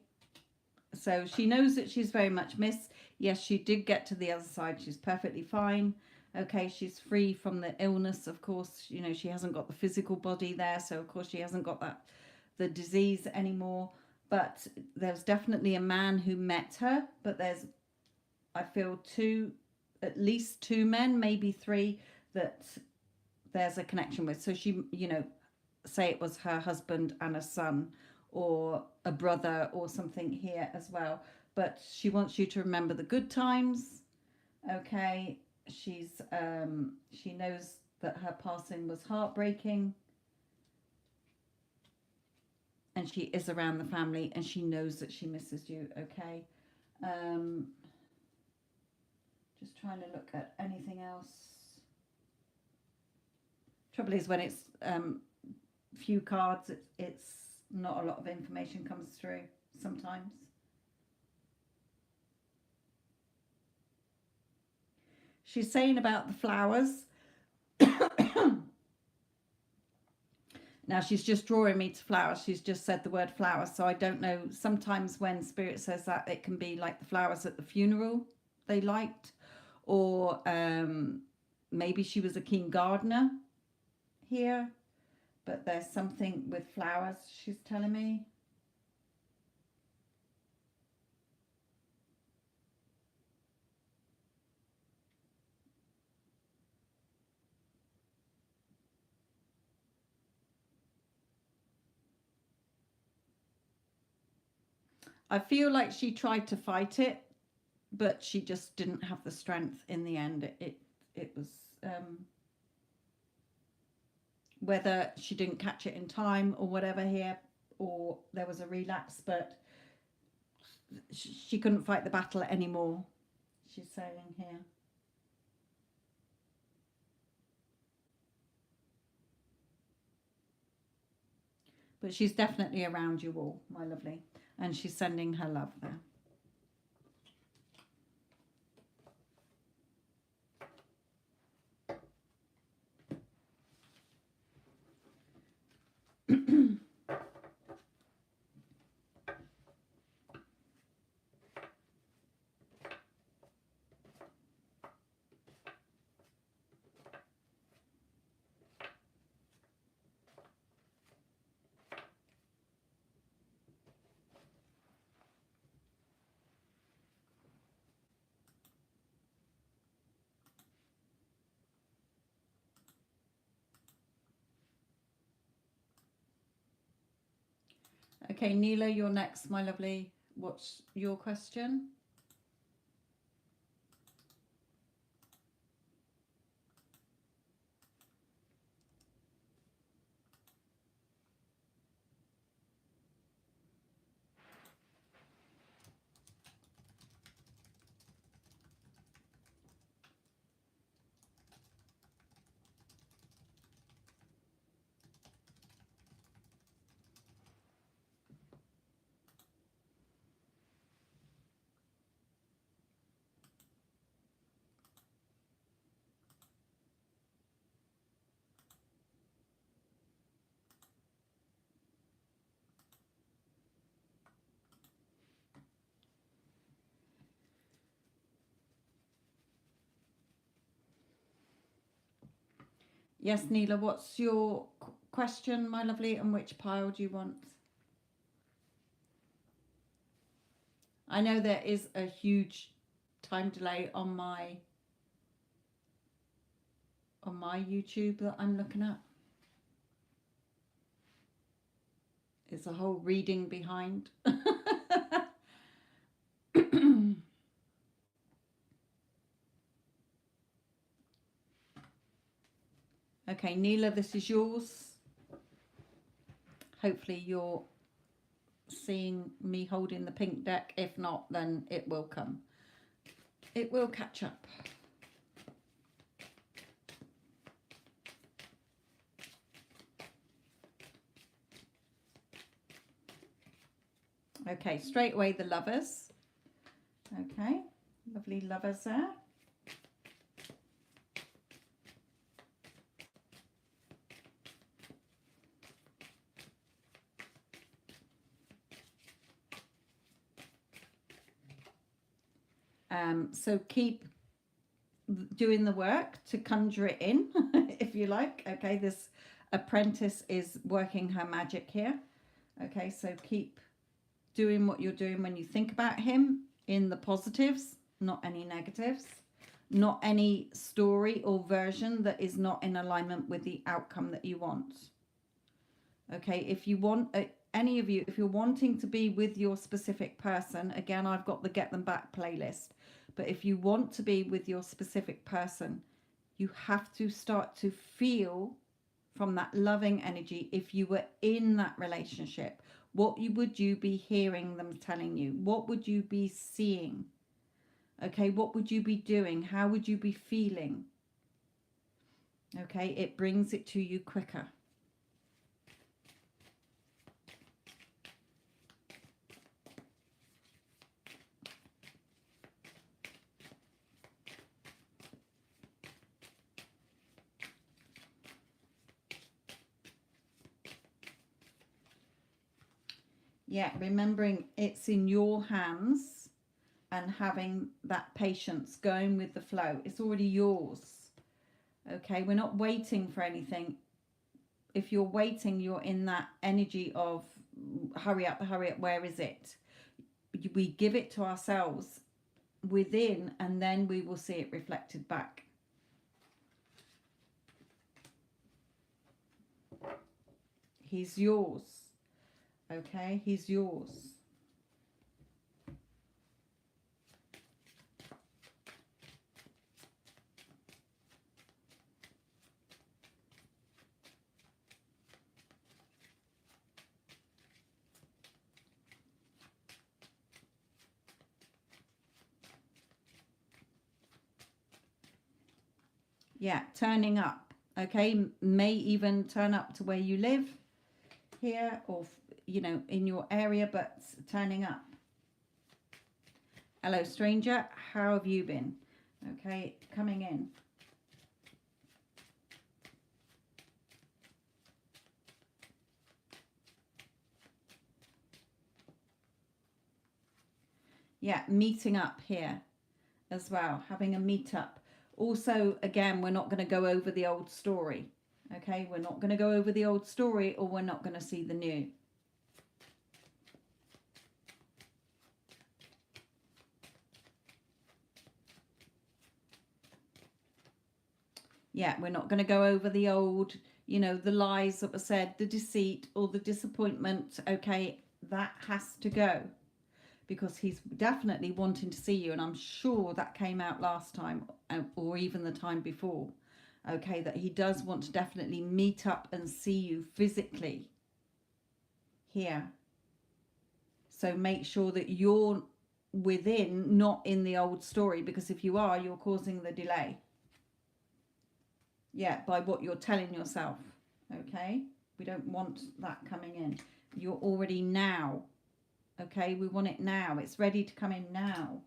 So she knows that she's very much missed. Yes, she did get to the other side. She's perfectly fine. Okay, she's free from the illness, of course. You know, she hasn't got the physical body there, so of course she hasn't got the disease anymore. But there's definitely a man who met her, but there's, I feel, at least two men, maybe three, that there's a connection with. So she, you know, say it was her husband and a son or a brother or something here as well. But she wants you to remember the good times. Okay, she knows that her passing was heartbreaking, and she is around the family, and she knows that she misses you. Okay, just trying to look at anything else. Trouble is when it's few cards, it's not a lot of information comes through sometimes. She's saying about the flowers. Now she's just drawing me to flowers. She's just said the word flowers, so I don't know. Sometimes when spirit says that, it can be like the flowers at the funeral they liked, or maybe she was a keen gardener here, but there's something with flowers she's telling me. I feel like she tried to fight it, but she just didn't have the strength in the end. It was whether she didn't catch it in time or whatever here, or there was a relapse, but she couldn't fight the battle anymore, she's saying here. But she's definitely around you all, my lovely, and she's sending her love there. Okay, Neela, you're next, my lovely. What's your question? Yes, Neela, what's your question, my lovely, and which pile do you want? I know there is a huge time delay on my YouTube that I'm looking at. It's a whole reading behind. Okay, Neela, this is yours. Hopefully you're seeing me holding the pink deck. If not, then it will come. It will catch up. Okay, straight away the Lovers. Okay, lovely Lovers there. So keep doing the work to conjure it in, if you like. Okay, this apprentice is working her magic here. Okay, so keep doing what you're doing when you think about him in the positives, not any negatives, not any story or version that is not in alignment with the outcome that you want. Okay, if you want, any of you, if you're wanting to be with your specific person, again, I've got the Get Them Back playlist. But if you want to be with your specific person, you have to start to feel from that loving energy. If you were in that relationship, what would you be hearing them telling you? What would you be seeing? Okay, what would you be doing? How would you be feeling? Okay, it brings it to you quicker. Yeah, remembering it's in your hands and having that patience, going with the flow. It's already yours. Okay, we're not waiting for anything. If you're waiting, you're in that energy of hurry up, where is it? We give it to ourselves within, and then we will see it reflected back. He's yours. Okay, he's yours. Yeah, turning up. Okay, may even turn up to where you live here, or you know, in your area, but turning up. Hello, stranger, how have you been? Okay, coming in. Yeah, meeting up here as well, having a meetup. Also, again, we're not going to go over the old story. Okay, we're not going to go over the old story, or we're not going to see the new. Yeah, we're not going to go over the old, you know, the lies that were said, the deceit or the disappointment. Okay, that has to go, because he's definitely wanting to see you. And I'm sure that came out last time, or even the time before. Okay, that he does want to definitely meet up and see you physically here. So make sure that you're within, not in the old story, because if you are, you're causing the delay. Yeah, by what you're telling yourself. Okay, we don't want that coming in. You're already now. Okay, we want it now. It's ready to come in now.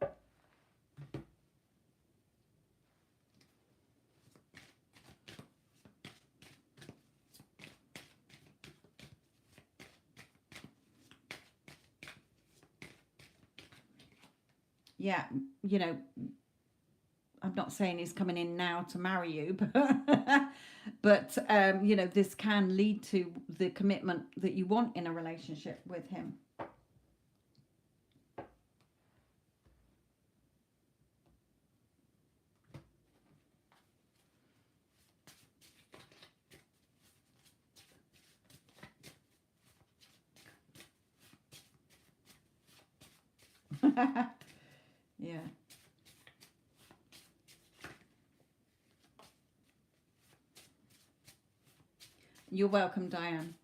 Yeah, you know, I'm not saying he's coming in now to marry you, but you know, this can lead to the commitment that you want in a relationship with him. Yeah. You're welcome, Diane.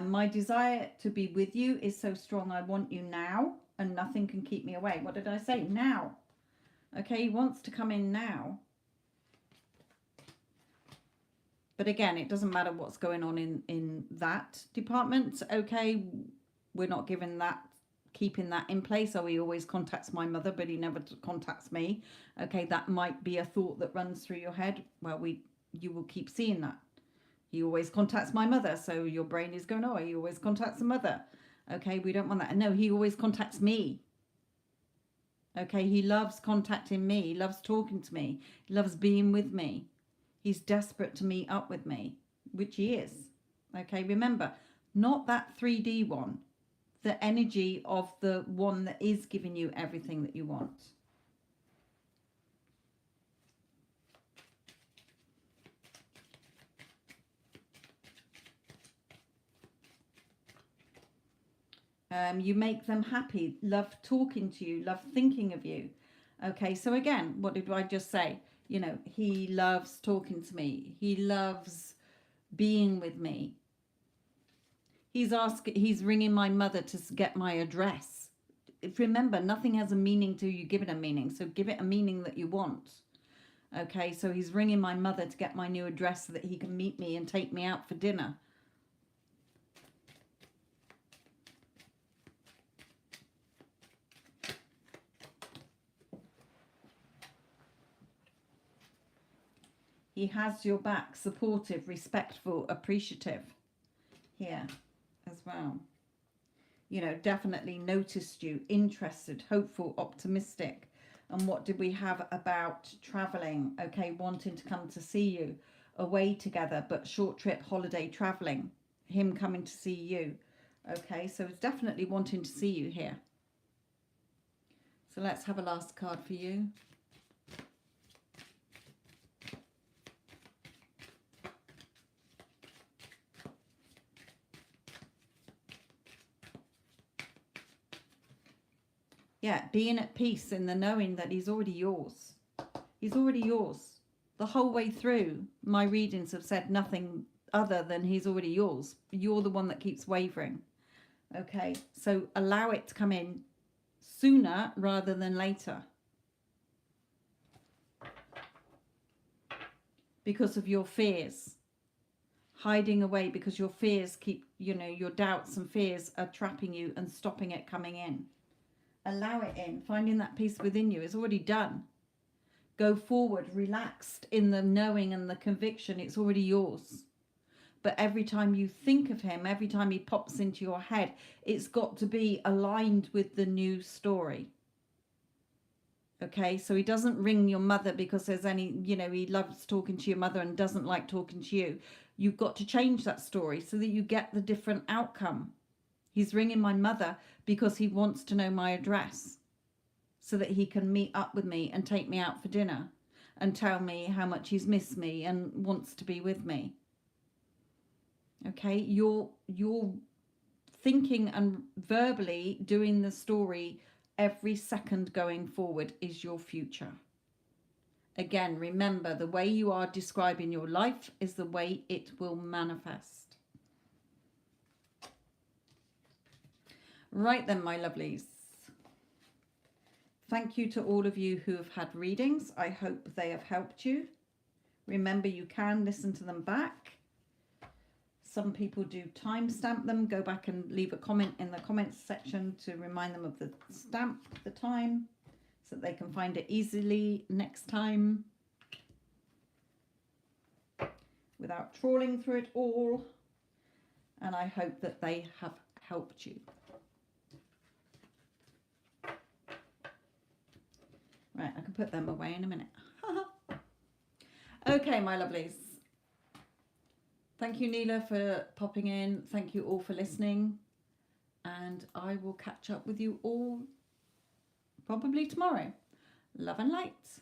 My desire to be with you is so strong. I want you now, and nothing can keep me away. What did I say? Now. Okay, he wants to come in now. But again, it doesn't matter what's going on in that department. Okay, we're not given that, keeping that in place. Oh, he always contacts my mother, but he never contacts me. Okay, that might be a thought that runs through your head. Well, you will keep seeing that. He always contacts my mother, so your brain is going, oh, he always contacts the mother. Okay, we don't want that. No, he always contacts me. Okay, he loves contacting me. He loves talking to me. He loves being with me. He's desperate to meet up with me, which he is. Okay, remember, not that 3D one, the energy of the one that is giving you everything that you want. You make them happy, love talking to you, love thinking of you. Okay, so again, what did I just say? You know, he loves talking to me. He loves being with me. He's ringing my mother to get my address. Remember, nothing has a meaning till you give it a meaning. So give it a meaning that you want. Okay, so he's ringing my mother to get my new address so that he can meet me and take me out for dinner. He has your back, supportive, respectful, appreciative here as well. You know, definitely noticed you, interested, hopeful, optimistic. And what did we have about traveling? Okay, wanting to come to see you, away together, but short trip, holiday, traveling, him coming to see you. Okay, so it's definitely wanting to see you here. So let's have a last card for you. Yeah, being at peace in the knowing that he's already yours. He's already yours. The whole way through, my readings have said nothing other than he's already yours. You're the one that keeps wavering. Okay, so allow it to come in sooner rather than later. Because of your fears. Hiding away because your fears keep, you know, your doubts and fears are trapping you and stopping it coming in. Allow it in. Finding that peace within you is already done. Go forward, relaxed in the knowing and the conviction it's already yours. But every time you think of him, every time he pops into your head, it's got to be aligned with the new story. Okay, so he doesn't ring your mother because there's any, you know, he loves talking to your mother and doesn't like talking to you. You've got to change that story so that you get the different outcome. He's ringing my mother because he wants to know my address so that he can meet up with me and take me out for dinner and tell me how much he's missed me and wants to be with me. Okay, you're thinking and verbally doing the story every second going forward is your future. Again, remember, the way you are describing your life is the way it will manifest. Right then, my lovelies. Thank you to all of you who have had readings. I hope they have helped you. Remember, you can listen to them back. Some people do timestamp them. Go back and leave a comment in the comments section to remind them of the stamp, the time, so that they can find it easily next time without trawling through it all. And I hope that they have helped you. can put them away in a minute. Okay, my lovelies. Thank you, Neela, for popping in. Thank you all for listening. And I will catch up with you all probably tomorrow. Love and light.